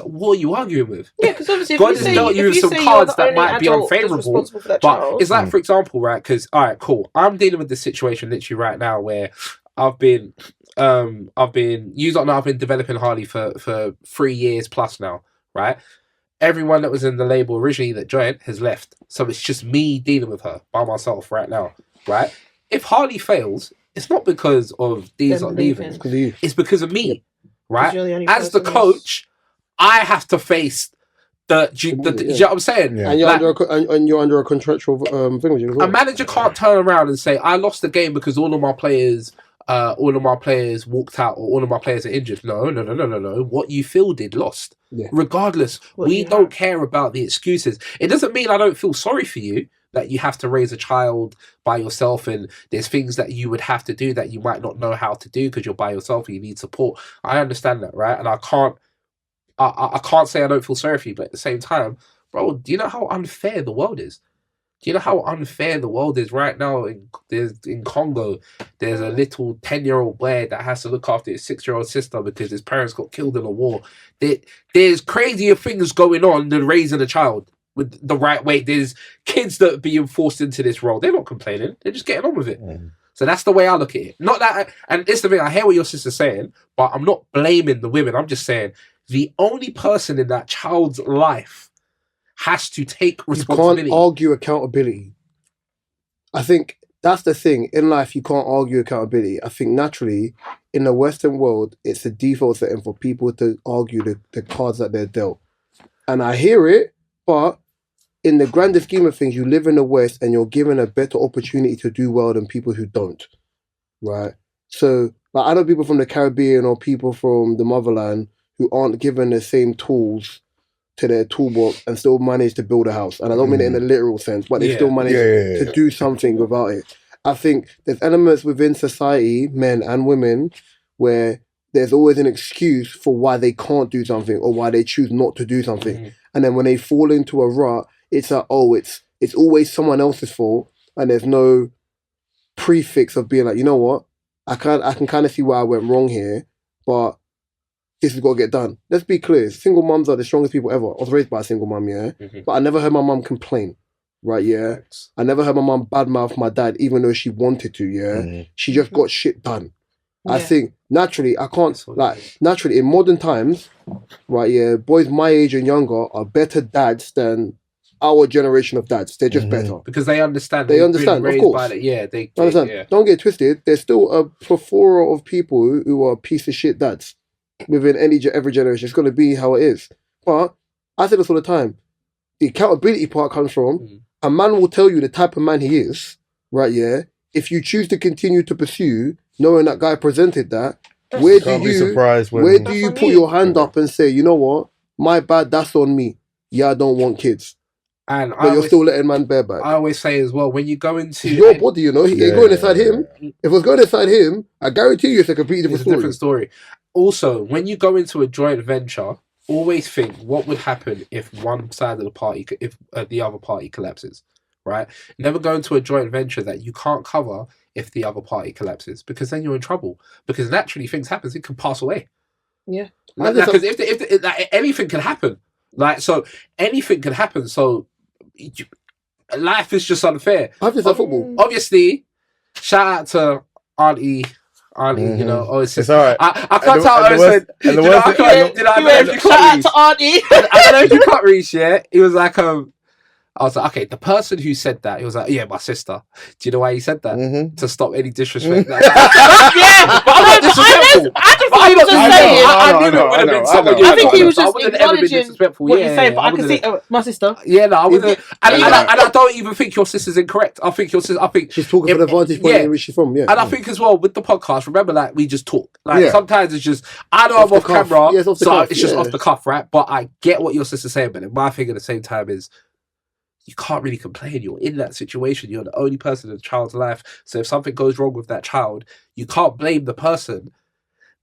What are you arguing with? Yeah, because obviously God has dealt you with some cards that might be unfavourable. But it's like, for example, right? Because cool. I'm dealing with this situation literally right now where I've been developing Harley for 3 years plus now, right? Everyone that was in the label originally that joined has left. So it's just me dealing with her by myself right now, right? If Harley fails, it's not because of these not leaving. It's because of me, right? As the coach, I have to face do you know what I'm saying? Yeah. And you're under a contractual thing with you as well. A manager can't turn around and say, I lost the game because all of my players walked out or all of my players are injured. No. What you fielded lost. Yeah. Regardless, we don't care about the excuses. It doesn't mean I don't feel sorry for you that you have to raise a child by yourself and there's things that you would have to do that you might not know how to do because you're by yourself and you need support. I understand that, right? And I can't say I don't feel sorry for you, but at the same time, bro, do you know how unfair the world is? Do you know how unfair the world is right now? In Congo, there's a little 10-year-old boy that has to look after his 6-year-old sister because his parents got killed in a war. There's crazier things going on than raising a child with the right way. There's kids that are being forced into this role. They're not complaining. They're just getting on with it. So that's the way I look at it. Not that, and it's the thing, I hear what your sister's saying, but I'm not blaming the women. I'm just saying the only person in that child's life has to take responsibility. You can't argue accountability. I think that's the thing. In life, you can't argue accountability. I think naturally, in the Western world, it's the default setting for people to argue the cards that they're dealt. And I hear it, but in the grander scheme of things, you live in the West and you're given a better opportunity to do well than people who don't. Right? So, like, I know people from the Caribbean or people from the motherland who aren't given the same tools to their toolbox and still manage to build a house. And I don't mean it in a literal sense, but they still manage to do something without it. I think there's elements within society, men and women, where there's always an excuse for why they can't do something or why they choose not to do something. And then when they fall into a rut, it's like, it's always someone else's fault, and there's no prefix of being like, you know what, I can kind of see where I went wrong here, but this has got to get done. Let's be clear. Single mums are the strongest people ever. I was raised by a single mum, but I never heard my mum complain, right? I never heard my mum badmouth my dad, even though she wanted to, She just got shit done. I think naturally, naturally in modern times, right, boys my age and younger are better dads than our generation of dads. They're just better because they understand. They understand, of course. They understand. Yeah. Don't get twisted. There's still a plethora of people who are piece of shit dads within every generation. It's going to be how it is. But I say this all the time. The accountability part comes from a man will tell you the type of man he is, right? Yeah. If you choose to continue to pursue, knowing that guy presented that, where do you put your hand up and say, you know what, my bad, that's on me. Yeah, I don't want kids. But you're still letting man bareback. I always say as well, when you go into your body, you know, he ain't going inside him. If it was going inside him, I guarantee you it's a completely different story. Also, when you go into a joint venture, always think what would happen if one side of the party, if the other party collapses, right? Never go into a joint venture that you can't cover if the other party collapses, because then you're in trouble. Because naturally, things happen. It can pass away. Yeah. Because if anything can happen, so anything can happen. So life is just unfair. Football. Obviously, shout out to Auntie. You know, it's all right. I can't tell her. Shout out to Auntie. I don't know if you cut Rhys, yeah? He was like, I was like, okay, the person who said that, he was like, yeah, my sister. Do you know why he said that? To stop any disrespect. Yeah, but I'm not disrespectful. I think he was just acknowledging what you say, but I can see my sister. Yeah, no, I wouldn't. And I don't even think your sister's incorrect. I think your sister. She's talking from the vantage point where she's from. Yeah, and I think as well with the podcast. Remember, like we just talk. Like sometimes it's just I know I'm off camera, so it's just off the cuff, right? But I get what your sister's saying. But my thing at the same time is, you can't really complain. You're in that situation. You're the only person in the child's life. So if something goes wrong with that child, you can't blame the person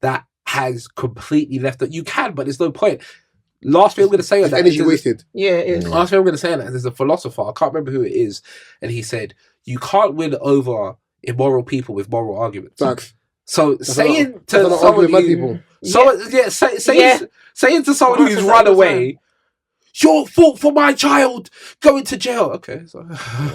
that has completely left it. You can, but there's no point. Last thing I'm going to say on that. Energy wasted. Yeah, it is. Last thing I'm going to say on that is there's a philosopher, I can't remember who it is, and he said, you can't win over immoral people with moral arguments. Facts. So saying to someone saying to someone who's run away, your fault for my child going to jail. Okay, so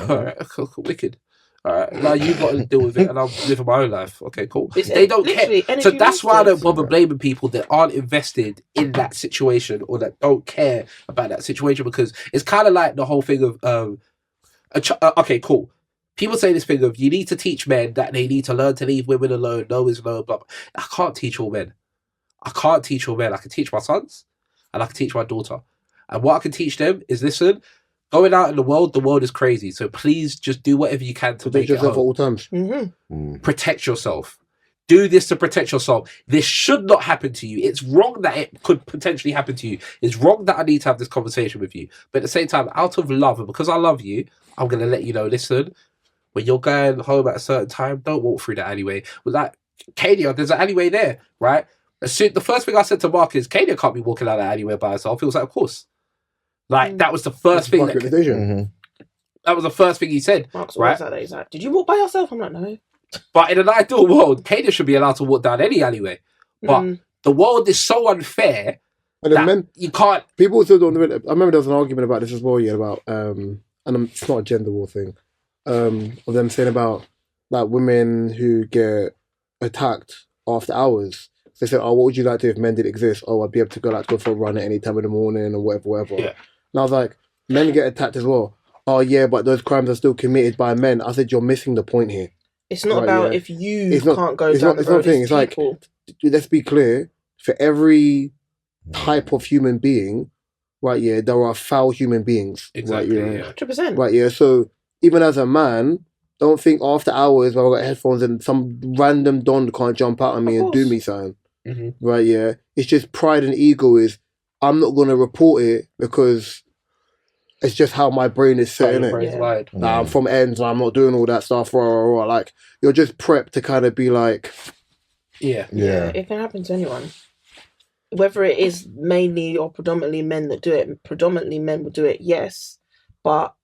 all right, cool, wicked. All right, now you got to deal with it, and I'll live my own life. Okay, cool. They don't care, so that's why I don't bother blaming people that aren't invested in that situation or that don't care about that situation, because it's kind of like the whole thing of okay, cool. People say this thing of you need to teach men that they need to learn to leave women alone. No is no, blah, blah. I can't teach all men. I can teach my sons, and I can teach my daughter. And what I can teach them is, listen, going out in the world is crazy. So please just do whatever you can to protect yourself at all times. Protect yourself. Do this to protect yourself. This should not happen to you. It's wrong that it could potentially happen to you. It's wrong that I need to have this conversation with you. But at the same time, out of love, and because I love you, I'm going to let you know, listen, when you're going home at a certain time, don't walk through that alleyway. With that, Kania, there's an alleyway there, right? The first thing I said to Mark is, Kania can't be walking out that alleyway by herself. He was like, of course. Like, that was the first thing. That was the first thing he said. Mark's always like that. He's like, did you walk by yourself? I'm like, no. But in an ideal world, Kania should be allowed to walk down any alleyway. But the world is so unfair that you can't... People still don't... I remember there was an argument about this as well, about... and it's not a gender war thing. Of them saying about like women who get attacked after hours. They said, oh, what would you like to do if men did exist? Oh, I'd be able to go for a run at any time in the morning or whatever. Yeah. And I was like, men get attacked as well. Oh, yeah, but those crimes are still committed by men. I said, you're missing the point here. It's not about if you can't go down the road. It's like, let's be clear, for every type of human being, right, yeah, there are foul human beings. Exactly, right, yeah. 100%. Right, yeah, so even as a man, don't think after hours when I've got headphones and some random don can't jump out on me and do me something. Right, yeah. It's just pride and ego is, I'm not going to report it because it's just how my brain is set in it. I'm from ends, I'm not doing all that stuff. Like, you're just prepped to kind of be like... Yeah. It can happen to anyone. Whether it is mainly or predominantly men that do it, predominantly men will do it, yes. But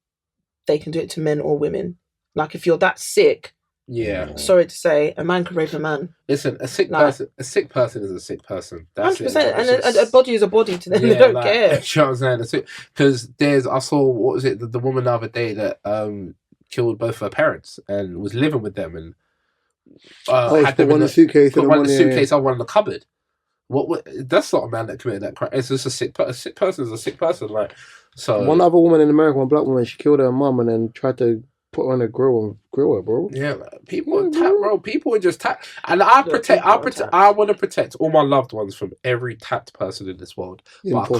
they can do it to men or women. Like, if you're that sick... Yeah. Sorry to say, a man can rape a man. Listen, a sick person is a sick person. That's 100%. And a body is a body to them. They don't care. You know what I'm saying? Because I saw, what was it, the woman the other day that killed both her parents and was living with them and had them in the suitcase. Put one in the suitcase, and one in the cupboard. That's not a man that committed that crime. It's just a sick person is a sick person. Like, so one other woman in America, one black woman, she killed her mum and then tried to put her on a grill and grill her, bro. Yeah, like, people attack, bro. People would just tap, and I want to protect all my loved ones from every tapped person in this world. But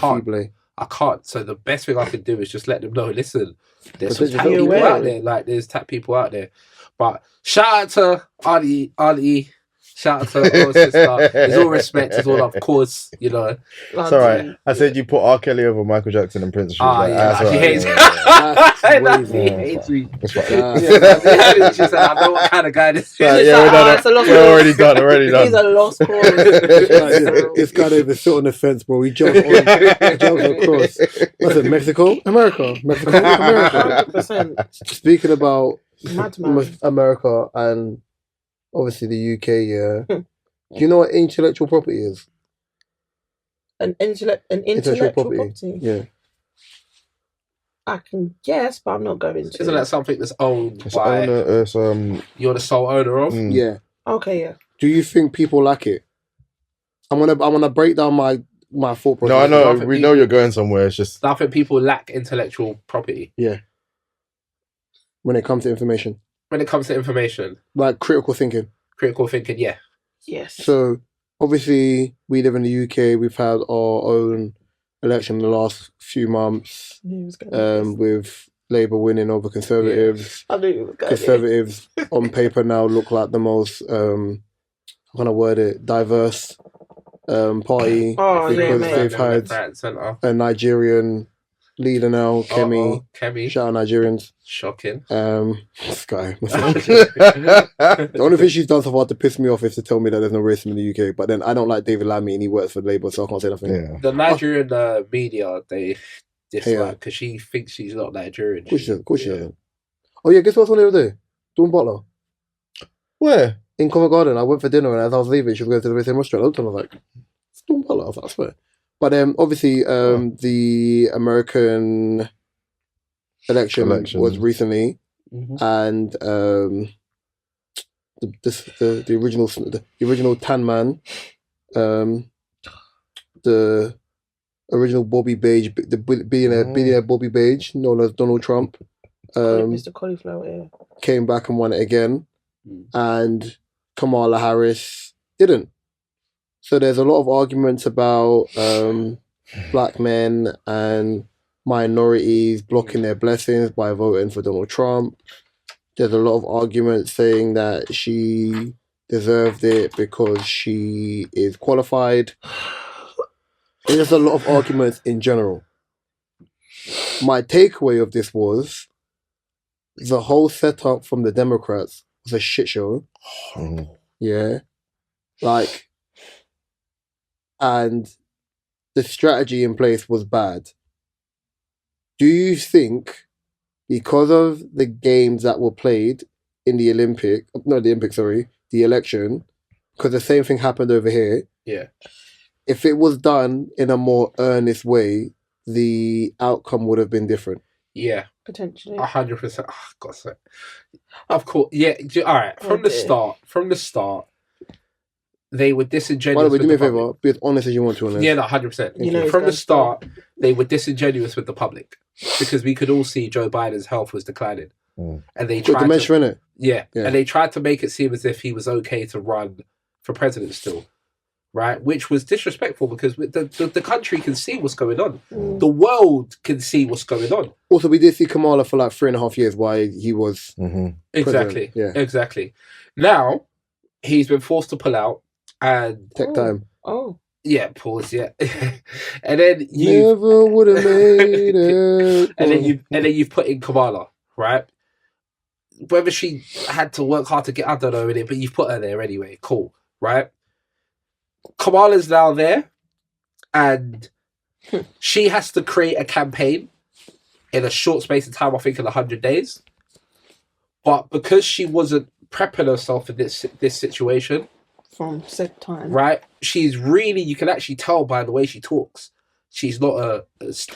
I can't. So the best thing I can do is just let them know. Listen, there's some tap people out there. Like, there's tap people out there. But shout out to Auntie. Shout out to our sister. There's all respect as well, of course, you know. It's alright. I said you put R. Kelly over Michael Jackson and Prince. She hates me. She hates me. She said, I know what kind of guy this is. We're already done. He's a lost cause. It's got to sit on the fence, bro. He jumps across. What's it, Mexico? America. 100%. Speaking about America and obviously the UK, yeah. Do you know what intellectual property is? An intellectual property? Yeah. I can guess, but I'm not going to. Isn't that something that's owned by... You're the sole owner of? Yeah. Okay, yeah. Do you think people like it? I'm gonna break down my thought process. No, I know. We know you're going somewhere. It's just... I think people lack intellectual property. Yeah. When it comes to information. Like critical thinking, yeah. Yes. So obviously we live in the UK. We've had our own election in the last few months, with Labour winning over Conservatives. I knew you were going. Conservatives on paper now look like the most how can I word it, diverse party, because they've had a Nigerian leader now, Kemi. Shout out Nigerians. Shocking. This guy. The only thing she's done so far to piss me off is to tell me that there's no racism in the UK. But then I don't like David Lammy and he works for Labour, so I can't say nothing. Yeah. The Nigerian media, they dislike because she thinks she's not Nigerian. Of course she doesn't. Oh yeah, guess what's on the other day? Dawn Butler. Where? In Covent Garden. I went for dinner and as I was leaving, she was going to the same restaurant. I looked and I was like, it's Dawn Butler. I was like, I swear. But obviously, the American election was recently, and the original Tan Man, the original Bobby Beige, the billionaire Bobby Beige, known as Donald Trump, Mr. Cauliflower, came back and won it again, and Kamala Harris didn't. So there's a lot of arguments about black men and minorities blocking their blessings by voting for Donald Trump. There's a lot of arguments saying that she deserved it because she is qualified. There's a lot of arguments in general. My takeaway of this was the whole setup from the Democrats was a shit show. Yeah. And the strategy in place was bad. Do you think, because of the games that were played in the election, because the same thing happened over here, if it was done in a more earnest way, the outcome would have been different? Yeah. Potentially. 100%. Oh, God's sake. Of course. Yeah. All right. From the start, they were disingenuous. By the way, do me a favour, be as honest as you want to on this. Yeah, no, 100%. From the start, they were disingenuous with the public because we could all see Joe Biden's health was declining. And they tried dementia, innit? Yeah. And they tried to make it seem as if he was okay to run for president still, right? Which was disrespectful because the country can see what's going on. The world can see what's going on. Also, we did see Kamala for like 3.5 years while he was Exactly. Yeah. Exactly. Now, he's been forced to pull out. And tech time. Yeah, pause. Yeah, and then you never would have made it. and then you've put in Kamala, right? Whether she had to work hard to get, I don't know, in it, but you've put her there anyway. Cool, right? Kamala's now there, and she has to create a campaign in a short space of time. I think in 100 days, but because she wasn't prepping herself for this situation. From set time. Right? She's really, you can actually tell by the way she talks. She's not a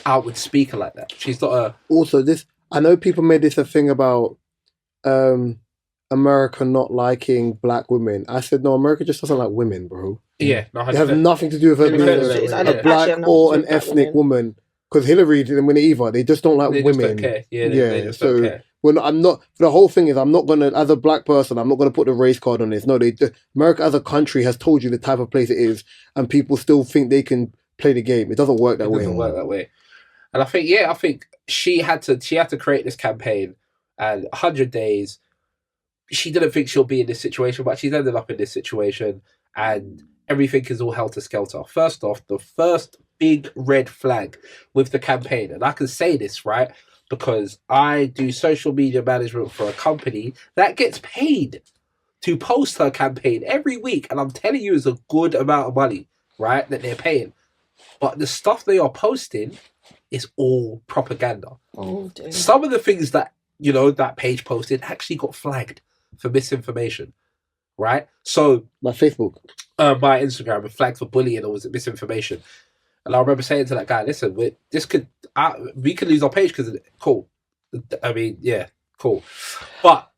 outward speaker like that. She's not a... Also, I know people made this a thing about America not liking black women. I said, no, America just doesn't like women, bro. Yeah, no, It has nothing to do with her being a black or an ethnic woman. Because Hillary didn't win it either. They just don't like they women. Just don't care. Yeah, they just don't care. I'm not. The whole thing is, I'm not gonna, as a black person, I'm not gonna put the race card on this. No, America as a country has told you the type of place it is, and people still think they can play the game. It doesn't work that way. It doesn't work that way. And I think she had to create this campaign, and 100 days. She didn't think she'll be in this situation, but she's ended up in this situation, and everything is all helter-skelter. First off, the first big red flag with the campaign, and I can say this, right, because I do social media management for a company that gets paid to post her campaign every week, and I'm telling you, it's a good amount of money, right, that they're paying. But the stuff they are posting is all propaganda. Oh, dear. Some of the things that, that page posted actually got flagged for misinformation, right? So my Facebook, my Instagram, was flagged for bullying or was it misinformation? And I remember saying to that guy, "Listen, we could lose our page because of it." Cool. I mean, yeah, cool. But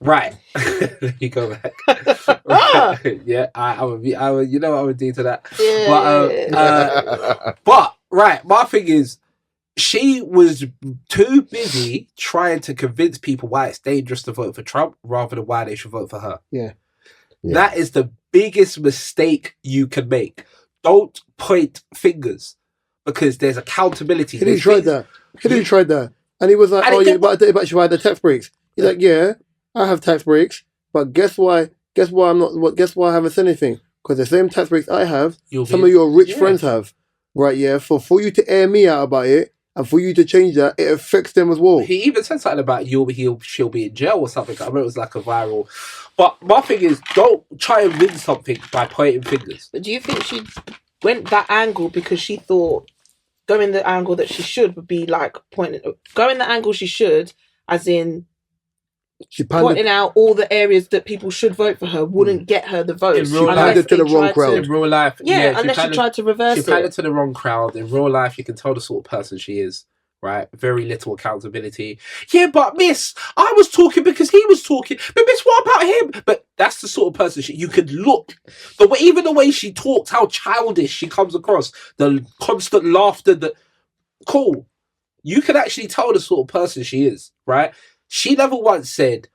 right, let me go back. Right. Yeah, I would, you know what I would do to that. Yeah. But right, my thing is, she was too busy trying to convince people why it's dangerous to vote for Trump rather than why they should vote for her. Yeah. That is the biggest mistake you can make. Don't point fingers because there's accountability. He tried that. And he was like, but you had the tax breaks. He's like, yeah, I have tax breaks, but guess why I haven't said anything? Because the same tax breaks I have, some of your rich friends have. Right, yeah. For you to air me out about it, and for you to change that, it affects them as well. He even said something about she'll be in jail or something. I remember it was like a viral. But my thing is, don't try and win something by pointing fingers. But do you think she went that angle because she thought going the angle that she should would be like going the angle she should, as in pointing out all the areas that people should vote for her wouldn't get her the votes. She panded to the wrong crowd. In real life, unless she tried to reverse it. She panded to the wrong crowd. In real life, you can tell the sort of person she is, right? Very little accountability. Yeah, but miss, I was talking because he was talking. But miss, what about him? But that's the sort of person you could look. Even the way she talks, how childish she comes across, the constant laughter, cool. You can actually tell the sort of person she is, right? She never once said,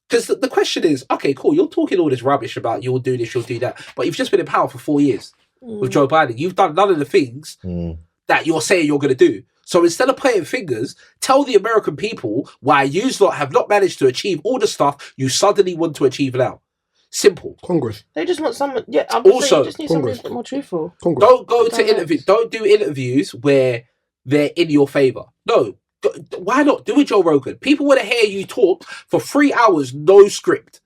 because the question is, okay, cool, you're talking all this rubbish about you'll do this, you'll do that, but you've just been in power for 4 years with Joe Biden. You've done none of the things that you're saying you're going to do. So instead of pointing fingers, tell the American people why you lot have not managed to achieve all the stuff you suddenly want to achieve now. Simple. Congress. They just want someone. Yeah. Also, you just need someone a bit more truthful. Congress. Don't go to interviews. Don't do interviews where they're in your favor. No. Why not do it, Joe Rogan? People want to hear you talk for 3 hours, no script.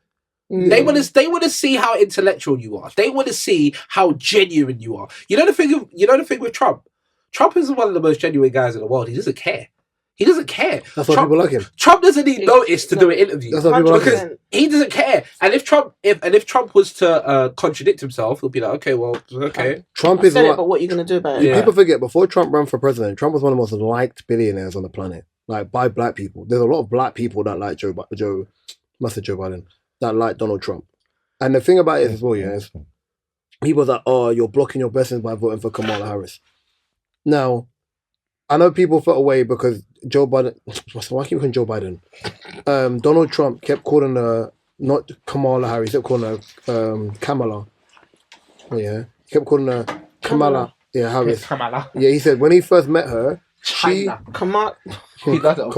They want to see how intellectual you are. They want to see how genuine you are. You know the thing with Trump. Trump is one of the most genuine guys in the world. He doesn't care. He doesn't care. That's why people like him. Trump doesn't need notice to do an interview. That's why people like him. He doesn't care. And if Trump was to contradict himself, he'll be like, okay, well, okay. Trump is but what are you going to do about it? Yeah. People forget, before Trump ran for president, Trump was one of the most liked billionaires on the planet. Like, by black people. There's a lot of black people that like Joe Biden, that like Donald Trump. And the thing about it is as well, is people are like, oh, you're blocking your blessings by voting for Kamala Harris. Now, I know people felt away because Joe Biden, why keep calling Joe Biden? Donald Trump kept calling her, not Kamala Harris, he kept calling her Kamala. Yeah, he kept calling her Kamala. Yeah, Harris. Kamala. Yeah, he said when he first met her, Kamala. He does it. He's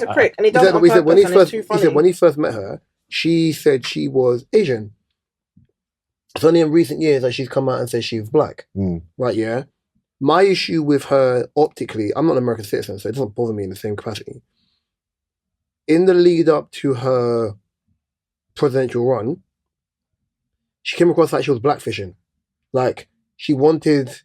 a prick, and he does it on purpose. He said when he first met her, she said she was Asian. It's only in recent years that she's come out and said she's black. Right, yeah? My issue with her optically, I'm not an American citizen, so it doesn't bother me in the same capacity. In the lead up to her presidential run, she came across like she was blackfishing. Like, she wanted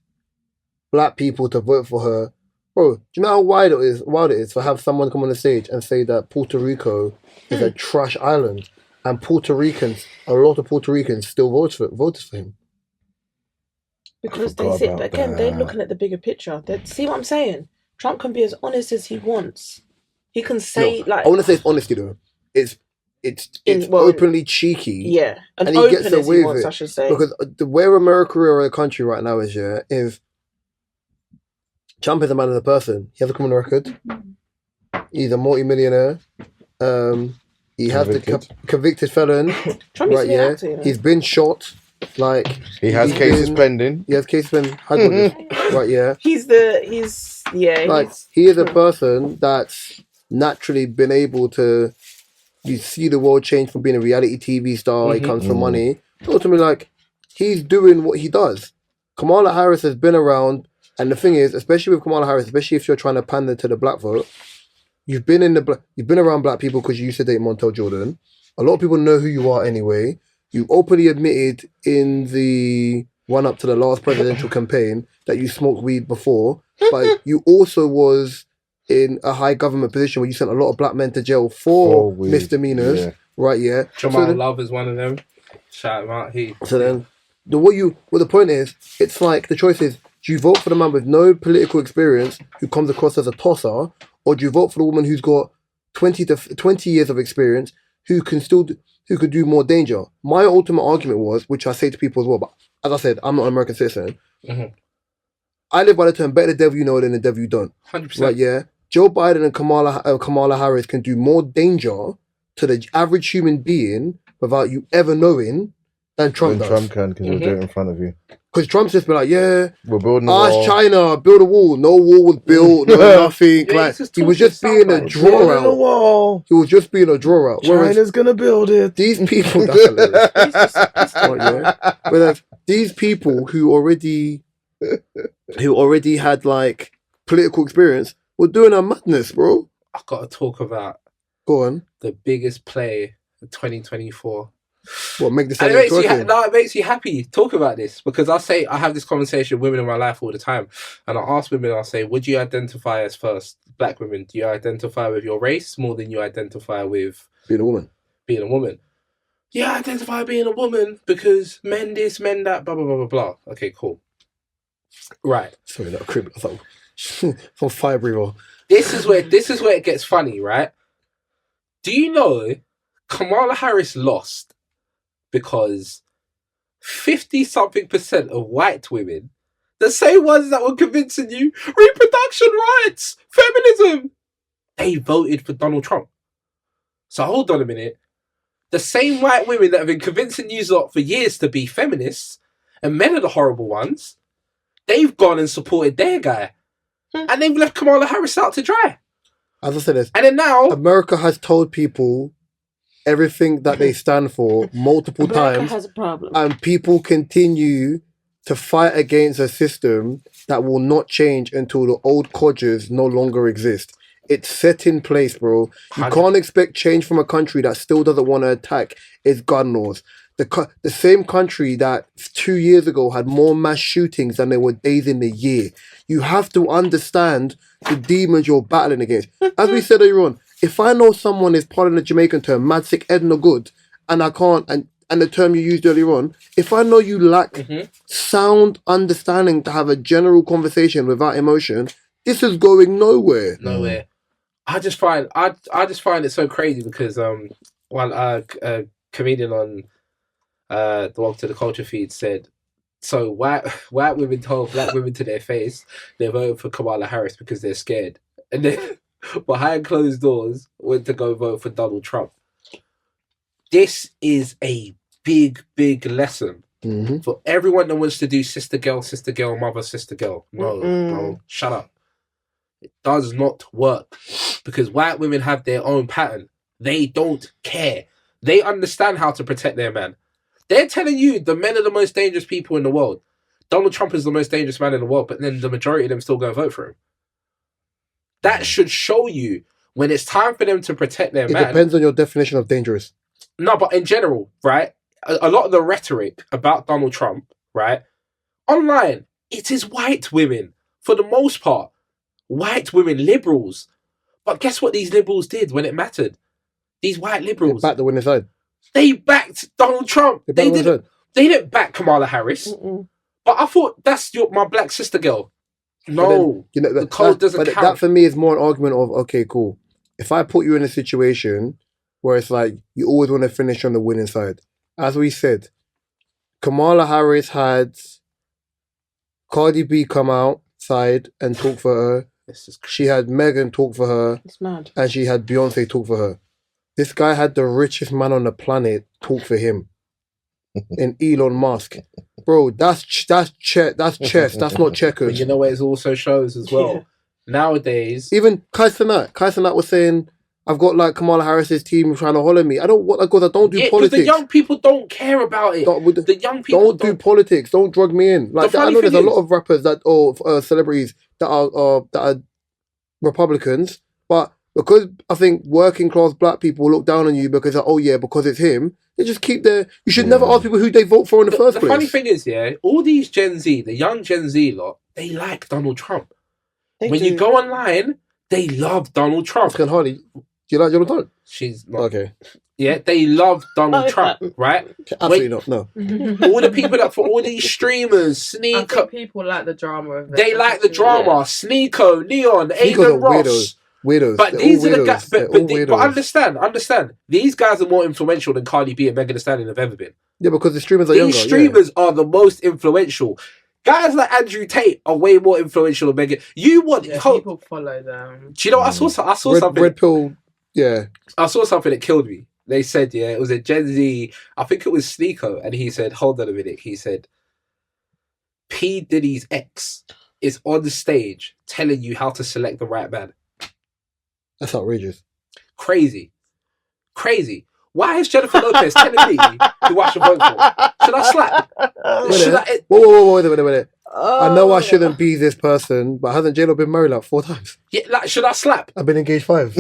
black people to vote for her. Bro, do you know how wild it is to have someone come on the stage and say that Puerto Rico is a trash island, and a lot of Puerto Ricans still voted for him? Because they're looking at the bigger picture. See what I'm saying? Trump can be as honest as he wants. He can say I want to say it's honesty though. it's openly cheeky. Yeah, and he gets away with it. I should say. Because where America or a country right now is Trump is a man of the person. He has a criminal record. He's a multi-millionaire. He has the convicted felon. Right, yeah. He's been shot. Like he has cases pending. He has cases pending. Right, yeah. He is a person that's naturally been able to. You see the world change from being a reality TV star. He comes from money. Ultimately, like he's doing what he does. Kamala Harris has been around, and the thing is, especially with Kamala Harris, especially if you're trying to pander to the black vote, you've been around black people because you used to date Montel Jordan. A lot of people know who you are anyway. You openly admitted in the run-up to the last presidential campaign that you smoked weed before, but you also was in a high government position where you sent a lot of black men to jail for misdemeanors, right? Yeah. Jamal Love is one of them. Shout him out. So then, the point is, it's like the choice is: do you vote for the man with no political experience who comes across as a tosser, or do you vote for the woman who's got 20 years of experience who could do more danger? My ultimate argument was, which I say to people as well, but as I said, I'm not an American citizen. I live by the term, better the devil you know than the devil you don't. 100%. Right, yeah? Joe Biden and Kamala Harris can do more danger to the average human being without you ever knowing than Trump does. Trump can, because he'll do it in front of you. Because Trump's just been like, yeah, we're building a wall. China, build a wall. No wall was built, no nothing. He was just being a draw out. He was just being a draw out. China's gonna build it. These people, that's hilarious. Whereas these people who already had like political experience were doing a madness, bro. I've got to talk about the biggest play of 2024. What, make this? It makes you happy. Talk about this, because I have this conversation with women in my life all the time, and I ask women, I'll say, would you identify as first black women? Do you identify with your race more than you identify with being a woman? Being a woman. Yeah, I identify being a woman because men this, men that, blah blah blah blah blah. Okay, cool. Right. Sorry, not a crib. I thought from Firebreather. This is where it gets funny, right? Do you know Kamala Harris lost because 50-something% of white women, the same ones that were convincing you reproduction rights, feminism, they voted for Donald Trump. So hold on a minute. The same white women that have been convincing you lot for years to be feminists, and men are the horrible ones, they've gone and supported their guy. And they've left Kamala Harris out to dry. As I said this, and then now America has told people everything that they stand for multiple times. Has a problem. And people continue to fight against a system that will not change until the old codgers no longer exist. It's set in place, bro. You can't expect change from a country that still doesn't want to attack its gun laws. The same country that 2 years ago had more mass shootings than there were days in the year. You have to understand the demons you're battling against. As we said earlier on, if I know someone is, pardon the Jamaican term, mad, sick, Edna good, and I can't, and the term you used earlier on, if I know you lack sound understanding to have a general conversation without emotion, this is going nowhere. Nowhere. I just find it so crazy because one a comedian on the Welcome to the Culture feed said, so white women told black women to their face they're voting for Kamala Harris because they're scared, and then behind closed doors went to go vote for Donald Trump. This is a big lesson for everyone that wants to do sister girl, mother, sister girl. No, bro, shut up. It does not work because white women have their own pattern. They don't care. They understand how to protect their man. They're telling you the men are the most dangerous people in the world. Donald Trump is the most dangerous man in the world, but then the majority of them still go and vote for him. That should show you when it's time for them to protect their man. It depends on your definition of dangerous. No, but in general, right? A lot of the rhetoric about Donald Trump, right? Online, it is white women, for the most part. White women, liberals. But guess what these liberals did when it mattered? These white liberals. They backed the winning side. They backed Donald Trump. They didn't back Kamala Harris. But I thought, that's my black sister girl. No, then, the code doesn't count. That for me is more an argument of, okay, cool. If I put you in a situation where it's like you always want to finish on the winning side. As we said, Kamala Harris had Cardi B come outside and talk for her. She had Megan talk for her. It's mad. And she had Beyonce talk for her. This guy had the richest man on the planet talk for him. And Elon Musk. Bro, that's chess. That's not checkers. But you know what it also shows as well? Yeah. Nowadays... Even Kai Cenat was saying, I've got like Kamala Harris's team trying to holler me. I don't want because I don't do politics. Because the young people don't care about it. The young people don't do politics. Don't drug me in. Like I know there's a lot of rappers or celebrities that are Republicans, but because I think working class black people look down on you because because it's him, they just keep their. You should never ask people who they vote for in the first place. The funny thing is, all these Gen Z, the young Gen Z lot, they like Donald Trump. When you go online, they love Donald Trump. Can Harley. Do you like Donald Trump? She's not. Okay. Yeah, they love Donald Trump, right? Absolutely not. No. All the people that for all these streamers, Sneeko. People like the drama of it. They like the drama. Yeah. Sneeko, Neon, Aiden Ross. Weirdos. But these are the guys. But understand. These guys are more influential than Cardi B and Megan Thee Stallion have ever been. Yeah, because the streamers are younger. These streamers are the most influential. Guys like Andrew Tate are way more influential than Megan. People follow them. Do you know what I saw something? Red Pill. Yeah. I saw something that killed me. They said, it was a Gen Z, I think it was Sneeko, and he said, hold on a minute, he said, P. Diddy's ex is on the stage telling you how to select the right man. That's outrageous. Crazy. Why is Jennifer Lopez telling me who I should vote for? Should I slap? Whoa, wait a minute. I know I shouldn't be this person, but hasn't J-Lo been married like 4 times? Yeah, should I slap? I've been engaged 5.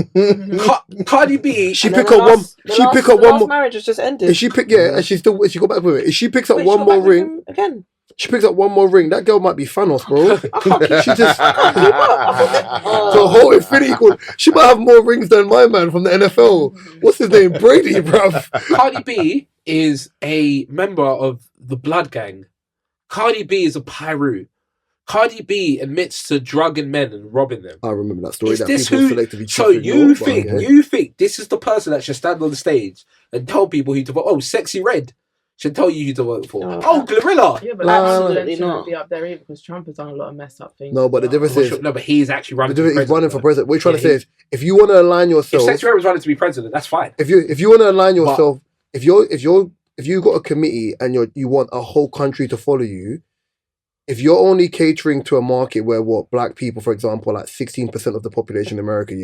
Cardi B. She pick up one more. Marriage has just ended. And she she got back with it. If she picks up one more ring again. She picks up one more ring. That girl might be Thanos, bro. She just the whole infinity code. She might have more rings than my man from the NFL. What's his name? Brady, bruv. Cardi B is a member of the Blood Gang. Cardi B is a Pyru. Cardi B admits to drugging men and robbing them. I remember that story. So you think this is the person that should stand on the stage and tell people who to vote? Oh, Sexy Red should tell you who to vote for. Glorilla. Yeah, but absolutely not be up there either because Trump has done a lot of messed up things. No, but the difference is but he's actually running. He's running for president. What you're trying to say is, if you want to align yourself, if Sexy Red was running to be president, that's fine. If you want to align yourself, if you got a committee and you want a whole country to follow you. If you're only catering to a market where black people, for example, like 16% of the population in America,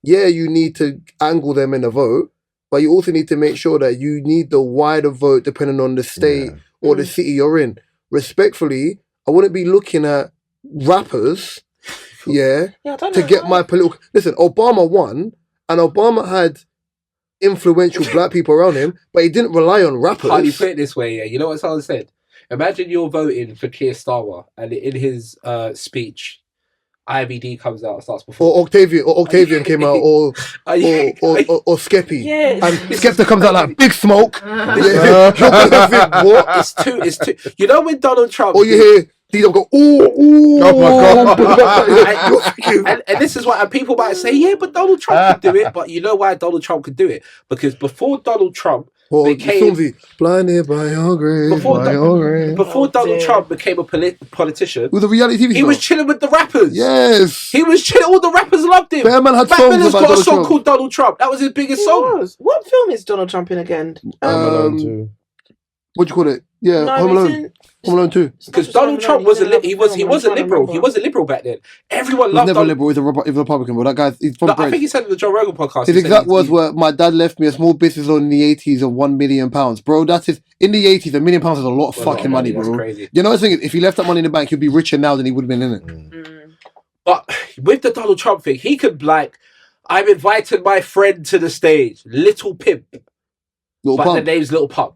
you need to angle them in a vote, but you also need to make sure that you need the wider vote depending on the state or the city you're in. Respectfully, I wouldn't be looking at rappers, to get my political. Listen, Obama won, and Obama had influential black people around him, but he didn't rely on rappers. How do you put it this way? You know what someone said? Imagine you're voting for Keir Starmer, and in his speech, IBD comes out and starts performing. Or Octavian came out, or Skeppy. Yes. And Skepta comes out like Big Smoke. What? It's too. You know when Donald Trump. Or you hear these go, oh my God. and this is why people might say, but Donald Trump could do it. But you know why Donald Trump could do it? Because before Donald Trump became blinded by your grace. Before Donald Trump became a politician, with a reality TV show, he was chilling with the rappers. Yes, he was chilling. All the rappers loved him. Batman had songs about got a song called Donald Trump. That was his biggest song. What film is Donald Trump in again? What do you call it? Yeah, Home Alone 2. Because Donald Trump was a liberal. He was a liberal back then. Everyone loved. Never liberal. He's a Republican. But that guy, he's from. I think he said in the Joe Rogan podcast. His exact words were, "My dad left me a small business in the 80s of £1 million, bro. That's it. In the 80s, £1 million is a lot of fucking money, bro. Crazy. You know what I'm saying? If he left that money in the bank, he'd be richer now than he would have been in it. But with the Donald Trump thing, he could I'm inviting my friend to the stage, Little Pimp, the name's Little Pump.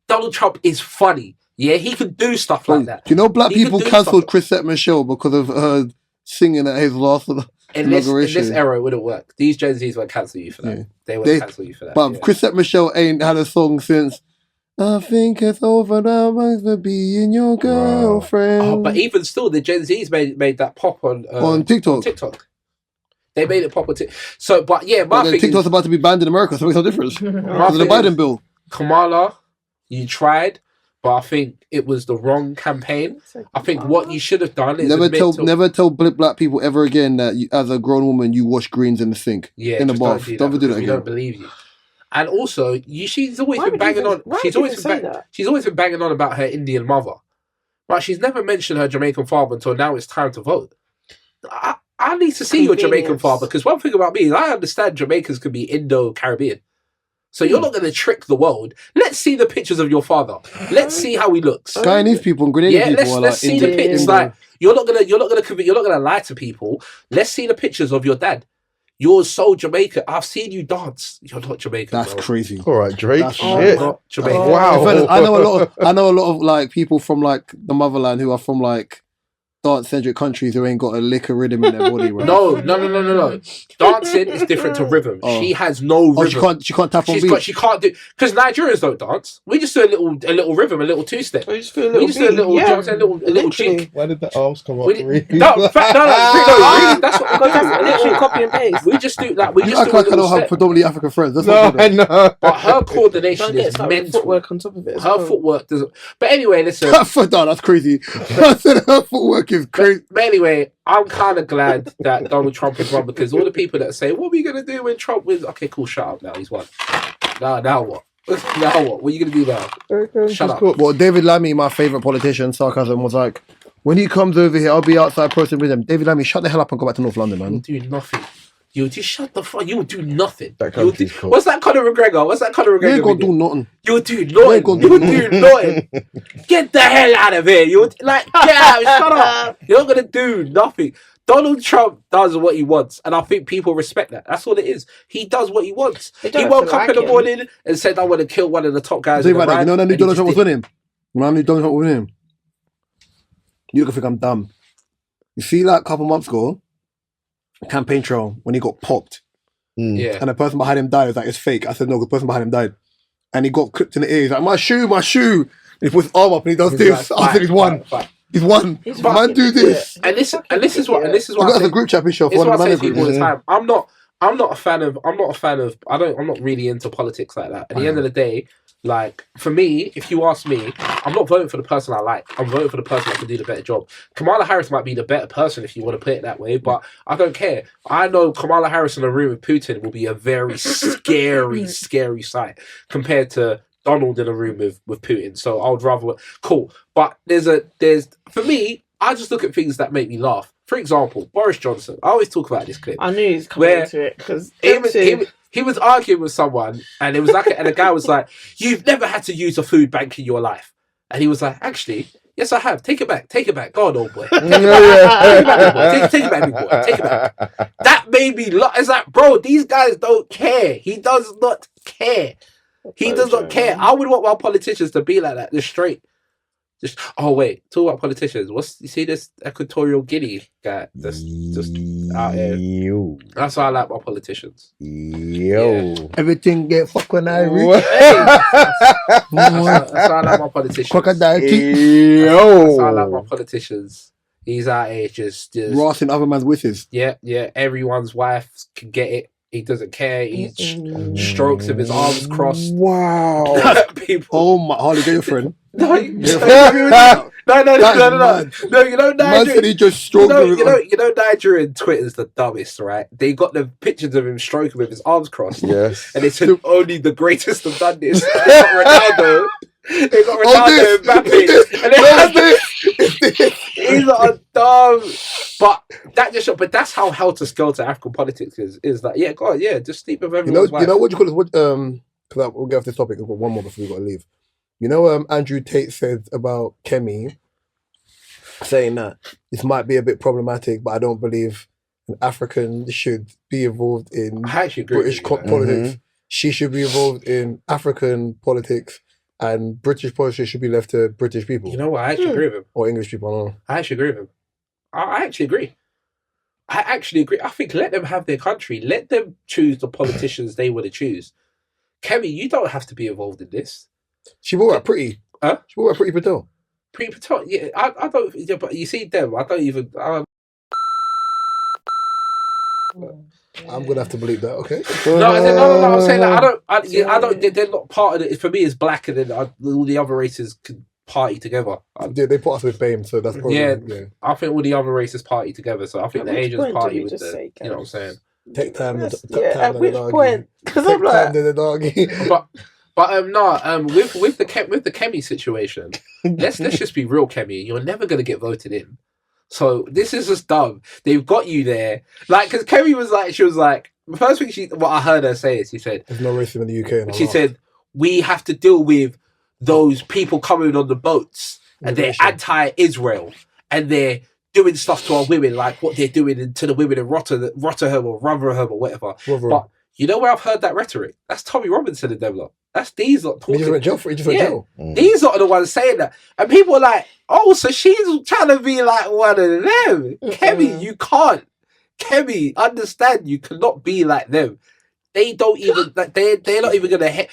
Donald Trump is funny. Yeah, he can do stuff like that. Do you know black people cancelled Chrisette Michelle because of her singing at his last inauguration? In this era, it wouldn't work. These Gen Zs won't cancel you for that. Yeah. They won't cancel you for that. But Chrisette Michelle ain't had a song since I think it's over now, to being your girlfriend. But even still, the Gen Zs made that pop on TikTok. They made it proper. So, but yeah, my thing TikTok's about to be banned in America, so it makes no difference. Because the Biden bill. Kamala, you tried, but I think it was the wrong campaign. I think what you should have done is never tell black people ever again that you, as a grown woman, you wash greens in the sink, in the bath. Don't do that again. We don't believe you. And also, she's always been banging on. She's always been banging on about her Indian mother, but she's never mentioned her Jamaican father until now. It's time to vote. I need to see your Jamaican father, because one thing about me is I understand Jamaicans can be Indo-Caribbean. So you're not going to trick the world. Let's see the pictures of your father. Let's see how he looks. Guyanese people and Grenadian people let's see the pictures. Like you're not gonna lie to people. Let's see the pictures of your dad. You're so Jamaican. I've seen you dance. You're not Jamaican. That's crazy. All right, Drake. Shit. Not Jamaican. Wow. I know a lot of like people from like the motherland who are from like dance-centric countries who ain't got a lick of rhythm in their body, right? No. Dancing is different to rhythm. Oh. She has no rhythm. She can't tap on beat. She can't do, because Nigerians don't dance. We just do a little rhythm, a little two-step. We just do a little jig. Why did the arms come up? Really, that's what we do. Literally copy and paste. We just do that. We just I don't have predominantly African friends. That's I know. But her coordination is mental. Footwork on top of it. Her footwork doesn't. But anyway, listen. That's crazy. I said her footwork is crazy. But anyway, I'm kind of glad that Donald Trump has won, because all the people that say, "What are we gonna do when Trump wins?" Okay, cool. Shut up. Now he's won. Now what? Now what? What are you gonna do now? Shut up. Well, David Lammy, my favorite politician, sarcasm, was like, when he comes over here, I'll be outside posting with him. David Lammy, shut the hell up and go back to North London, man. You'll do nothing. You just shut the fuck. You'll do nothing. Cool. What's that Conor McGregor? You ain't gonna do nothing. You'll do nothing. You'll do nothing. Get the hell out of here. You'll get out. Shut up. You're not gonna do nothing. Donald Trump does what he wants, and I think people respect that. That's all it is. He does what he wants. He woke up in the morning and said, "I want to kill one of the top guys." You know, I knew Donald Trump was winning. When I knew Donald Trump was winning, you don't think I'm dumb. You see, like a couple months ago, campaign trail when he got popped, and the person behind him died. It was like, it's fake. I said no, the person behind him died, and he got clipped in the ear. He's like, my shoe. And he puts his arm up and he does this. I said, he's won. He's won. Man, do this. And this is what. I got a group chat picture for one of the manager groups. All the time. I'm not a fan of. I'm not really into politics like that. At the end of the day, like for me, if you ask me, I'm not voting for the person I like. I'm voting for the person that can do the better job. Kamala Harris might be the better person if you want to put it that way, but I don't care. I know Kamala Harris in a room with Putin will be a very scary sight compared to Donald in a room with Putin. So I would rather cool. But there's for me, I just look at things that make me laugh. For example, Boris Johnson. I always talk about this clip. I knew he was coming into it because he was arguing with someone, and it was like, and the guy was like, "You've never had to use a food bank in your life," and he was like, "Actually, yes, I have. Take it back. Go on, old boy. Take it back. Take it back, big boy. Take it back." That made me laugh. It's like, bro, these guys don't care. He does not care. He does not care. I would want my politicians to be like that. Just straight. Oh wait, talk about politicians. You see this Equatorial Guinea guy that's just out here? That's why I like my politicians. Yeah. Everything get fucked when I reach. That's why I like my politicians. Crocodile. That's why I like my politicians. He's out here just rossing other man's wishes. Yeah. Everyone's wife can get it. He doesn't care. He strokes with his arms crossed. Wow. People. Oh my, Harley, get your friend. No. You know Nigeria. Man said he just stroked you know Nigeria Twitter's the dumbest, right? They got the pictures of him stroking with his arms crossed. Yes. And they said only the greatest have done this. They got Ronaldo. They got Ronaldo and Mbappe. And they had this. He's not dumb. But that's how helter-skelter African politics is like, yeah, God, yeah, just sleep with everyone's wife. You know what you call it? Because we'll get off this topic. I've got one more before we got to leave. You know, Andrew Tate said about Kemi, saying that this might be a bit problematic, but I don't believe an African should be involved in British politics. Mm-hmm. She should be involved in African politics, and British politics should be left to British people. You know what? I actually agree with him. Or English people, I don't know. I actually agree with him. I actually agree. I think let them have their country. Let them choose the politicians they want to choose. Kemi, you don't have to be involved in this. She wore that pretty. Huh? She wore that Pretty Patel. Pretty Patel, yeah. I don't. Yeah, but you see them. I don't even. I'm gonna have to believe that. Okay. No. I'm saying that I don't. They're not part of it. For me, it's black, and then all the other races can party together. They put us with BAME, so that's probably yeah. I think all the other races party together, so I think the Asians party with the. You know what I'm saying? Take time. At which point? Because I'm like, the doggy. But with the Kemi situation, let's just be real, Kemi. You're never gonna get voted in. So this is just dumb. They've got you there, like, because Kemi was like, the first thing what I heard her say is, she said, "There's no racism in the UK." And she said, "We have to deal with those people coming on the boats, and they're anti-Israel, and they're doing stuff to our women, like what they're doing to the women in Rotherham or whatever." But you know where I've heard that rhetoric? That's Tommy Robinson and them lot. That's these lot talking. He just went jail. These lot are the ones saying that. And people are like, oh, so she's trying to be like one of them. Kemi, you can't. Kemi, understand, you cannot be like them. They don't even, like, they're not even going to hit.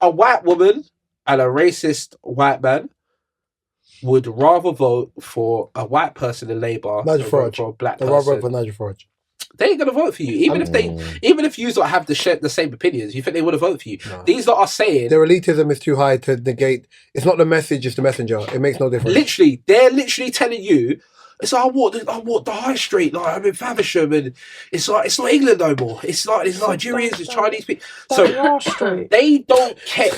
A white woman and a racist white man would rather vote for a white person in Labour than vote for a black person. Rather for Nigel Farage. They ain't gonna vote for you, even if you don't have the same opinions. You think they would have voted for you? No. These lot are saying their elitism is too high to negate. It's not the message; it's the messenger. It makes no difference. Literally, they're literally telling you, it's like I walk the high street, like I'm in Faversham, and it's like it's not England no more. It's Nigerians, it's Chinese people. So they don't care.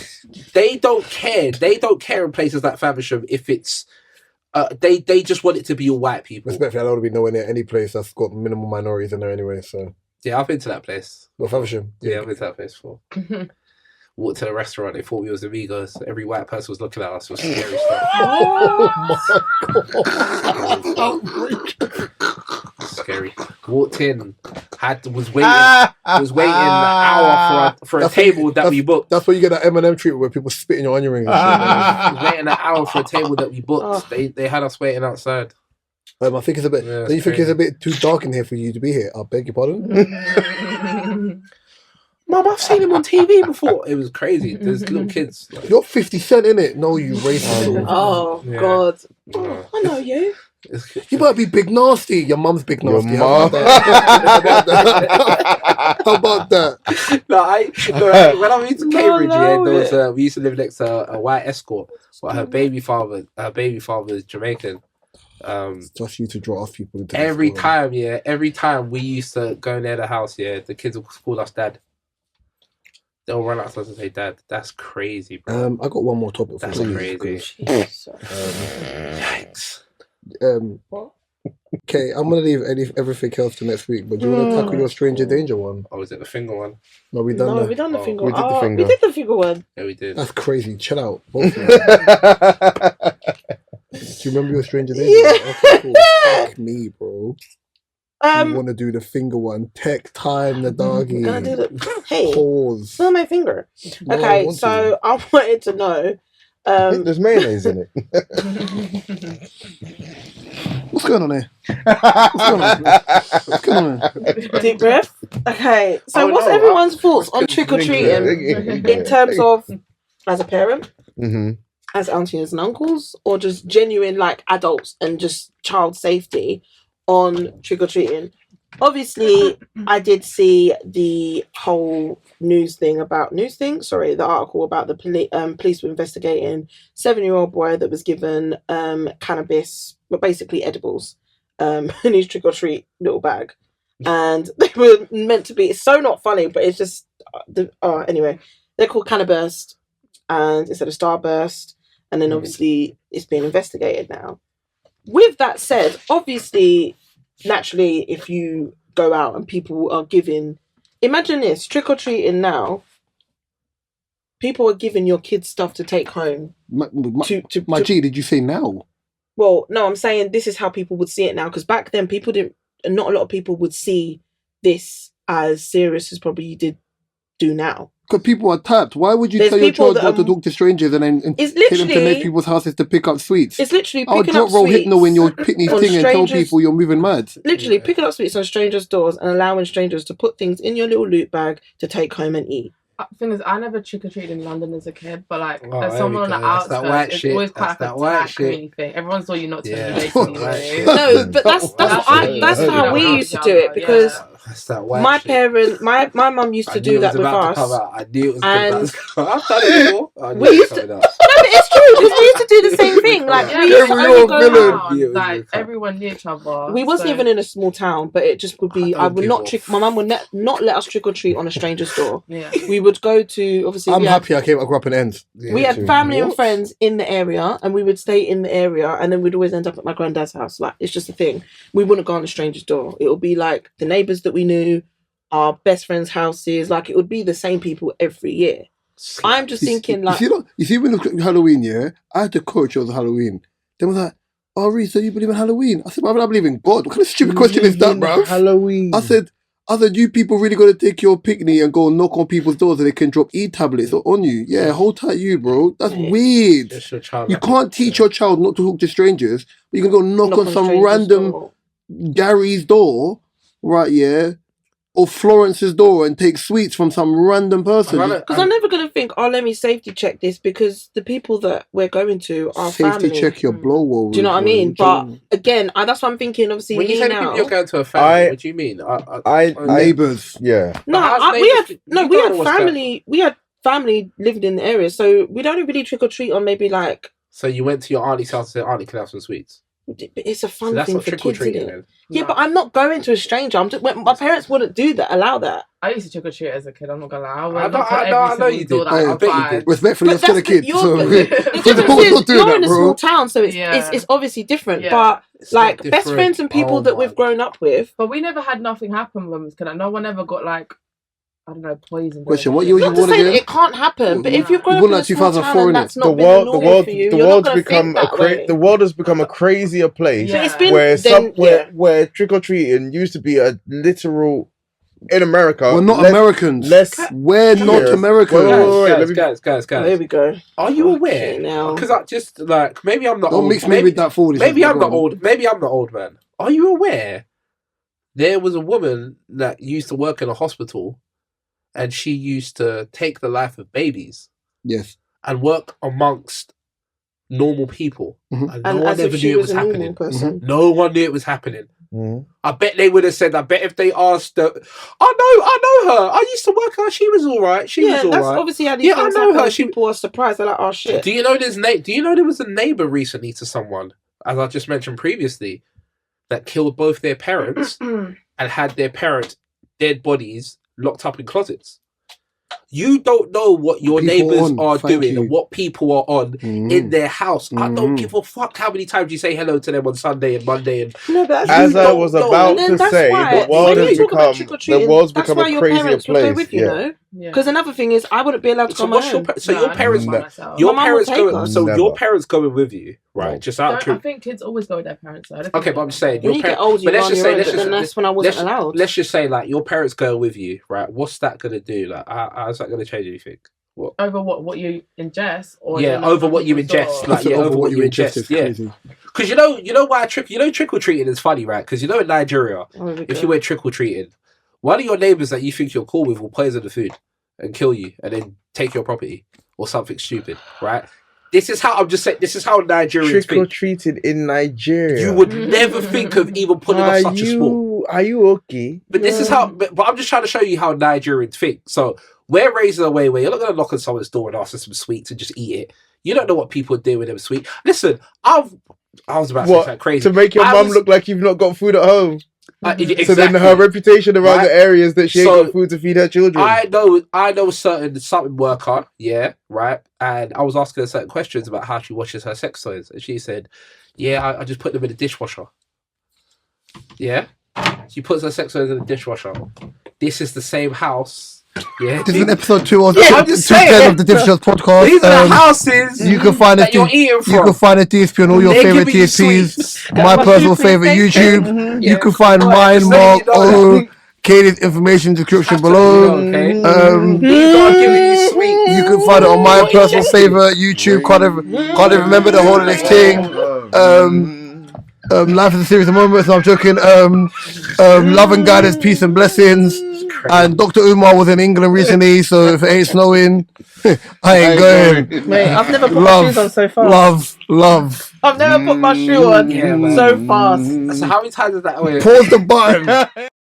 They don't care. They don't care in places like Faversham if it's. They just want it to be all white people. Respectfully, I don't want to be nowhere near any place that's got minimal minorities in there anyway. So yeah, I've been to that place. Well, Faversham. Yeah, I've been to that place before. Walked to a restaurant. They thought we was amigos. Every white person was looking at us. It was scary stuff. Oh my God. Scary. Walked in. Was waiting an hour for a table that we booked. That's where you get that M&M treatment where people spit in your onion rings. Was waiting an hour for a table that we booked. They had us waiting outside. I think it's a bit. Don't you think it's a bit too dark in here for you to be here? I beg your pardon. Mum, I've seen him on TV before. It was crazy. There's little kids. Like, you're 50 Cent in it. No, you racist. Oh yeah. God. Oh, I know you. You might be Big Nasty. Your mum's Big Nasty. How about that? No, when I moved to Cambridge, we used to live next to a white escort, but her baby father is Jamaican. Just you to draw off people. Every time we used to go near the house, the kids would call us dad. They'll run out to us and say dad. That's crazy, bro. I got one more topic for you. That's crazy. Yikes. Okay, I'm gonna leave everything else to next week. But do you want to tackle your stranger danger one? Oh, is it the finger one? No, we done we done the finger. We did the finger. We did the finger one. Yeah, we did. That's crazy. Chill out. Both of you. Do you remember your stranger danger? Yeah. Okay, cool. Fuck me, bro. You want to do the finger one? Tech time, the doggy. Gonna do the pause. It's on my finger. Okay, so I wanted to know. There's mayonnaise in it. What's going on here? What's going on? Deep breath. Okay, so what's everyone's thoughts on trick or treating in terms of as a parent, as aunties and uncles, or just genuine like adults and just child safety on trick or treating? Obviously, I did see the whole the article about the police were investigating 7-year-old boy that was given cannabis, but basically edibles, in his trick or treat little bag, and they were meant to be. It's so not funny, but it's just anyway. They're called Cannaburst, and instead of Starburst, and then obviously it's being investigated now. With that said, obviously, naturally, if you go out and people are giving, imagine this, trick-or-treating now, people are giving your kids stuff to take home. G, did you say now? Well, no, I'm saying this is how people would see it now, because back then not a lot of people would see this as serious as probably you do now. Because people are tapped. Why would you tell your child not to talk to strangers and then take them to next people's houses to pick up sweets? It's literally picking up sweets. I'll drop roll hypno in your picnic thing and tell people you're moving mad. Literally picking up sweets on strangers' doors and allowing strangers to put things in your little loot bag to take home and eat. thing is, I never trick-or-treated in London as a kid, but like, as someone on the outskirts, it's always quite like a tight community thing. Everyone saw you not to be basically. No, but that's how we used to do it, because my parents, my mum used to do that with us. I knew it was and I've done it before. We used to. No, but it's true, because we used to do the same thing. Like we used to only go around, like everyone knew each other. We wasn't even in a small town, but it just would be. I would not trick. My mum would not let us trick or treat on a stranger's door. Yeah, we would go to obviously. I'm happy I grew up in Ends. Yeah, we had family and friends in the area, and we would stay in the area, and then we'd always end up at my granddad's house. Like it's just a thing. We wouldn't go on a stranger's door. It would be like the neighbours that we knew, our best friends' houses. Like it would be the same people every year. I'm just thinking like you see when it was Halloween, yeah, I had to coach it was Halloween. They was like, "Oh, Rhys, so you believe in Halloween?" I said, "I believe in God." What kind of stupid question is that, bro? Halloween. I said, you people really got to take your picnic and go knock on people's doors so they can drop tablets on you. Yeah, hold tight, you, bro. That's weird. You can't teach your child not to talk to strangers, but you can go knock on some random Gary's door, right? Yeah. Or Florence's door and take sweets from some random person. Because I'm never going to think, let me safety check this, because the people that we're going to are safety family. Check your blow wall. Do you know what I mean? But again, that's what I'm thinking. Obviously, when you say people you're going to a family, what do you mean? Neighbours. Yeah. No, we had family. We had family living in the area, so we don't really trick or treat on maybe like. So you went to your auntie's house and said, "Auntie, can I have some sweets?" It's a fun thing for kids, isn't it? Yeah, but I'm not going to a stranger. My parents wouldn't allow that. I used to trick or treat as a kid. I'm not gonna lie. I know you did. I bet you did. Respectfully, you're still a kid. The difference is you're in a small town, so it's obviously different. Yeah. But like best friends and people that we've grown up with. But we never had nothing happen with us. Because no one ever got like. I don't know, poison. Question: what year were you born again? It can't happen, but if you've grown up in a small town and that's not been normal for you, the world has become a crazier place where trick or treating used to be a literal in America. We're not Americans. We're not Americans. Guys. There we go. Are you aware now? Because I just like maybe I'm not. Don't mix me with that foolish. Maybe I'm not old. Maybe I'm the old man. Are you aware? There was a woman that used to work in a hospital. And she used to take the life of babies. Yes. And work amongst normal people. Mm-hmm. And no one ever knew it was happening. Mm-hmm. No one knew it was happening. Mm-hmm. I bet they would have said, I bet if they asked her, I know her. I used to work her. She was all right. She was all right. That's obviously how these things happen. People are surprised. They're like, oh, shit. Do you know there was a neighbour recently to someone, as I just mentioned previously, that killed both their parents and had their parents' dead bodies locked up in closets. You don't know what your neighbours are doing and what people are on in their house. I don't give a fuck how many times you say hello to them on Sunday and Monday. And as I was about to say, the world's become a crazier place. Because another thing is, I wouldn't be allowed to come home. Your parents going with you, right? Just out of truth. I think kids always go with their parents. Okay, but I'm just saying, when you get older, that's when I wasn't allowed. Let's just say, like, your parents go with you, right? What's that gonna do? Like, how's that gonna change anything? What? Over what you ingest, or over what you ingest, like over what you ingest, yeah. Because you know why trick or treating is funny, right? Because in Nigeria, if you went trick or treating, one of your neighbours that you think you're cool with will poison the food and kill you and then take your property or something stupid, right? This is how This is how Nigerians trick or treated in Nigeria. You would never think of even putting off such a small. Are you okay? But this is how. But I'm just trying to show you how Nigerians think. So we're raised in a way where you're not going to knock on someone's door and ask for some sweets and just eat it. You don't know what people do with them sweet. Listen, I was about to say something crazy to make your mum look like you've not got food at home. Exactly. So then her reputation around the areas that she ain't got food to feed her children. I know something worker, yeah, right? And I was asking her certain questions about how she washes her sex toys. And she said, yeah, I just put them in the dishwasher. Yeah? She puts her sex toys in the dishwasher. This is the same house. Yeah, this is episode 2 of the Dishwasher podcast. These are the houses you can find that you're eating from. You can find a DSP on all your favorite DSPs. My personal favorite YouTube. Mm-hmm. You can find mine, Mark, Katie's information description below. You can find it on my personal favorite YouTube. Can't even remember the whole of this thing. Life is a series of moments. No, I'm joking. Love and guidance, peace and blessings. And Dr. Umar was in England recently, so if it ain't snowing, I ain't going. Mate, I've never put my shoes on so fast. Love. I've never put my shoe on so fast. So how many times is that away? Pause the button.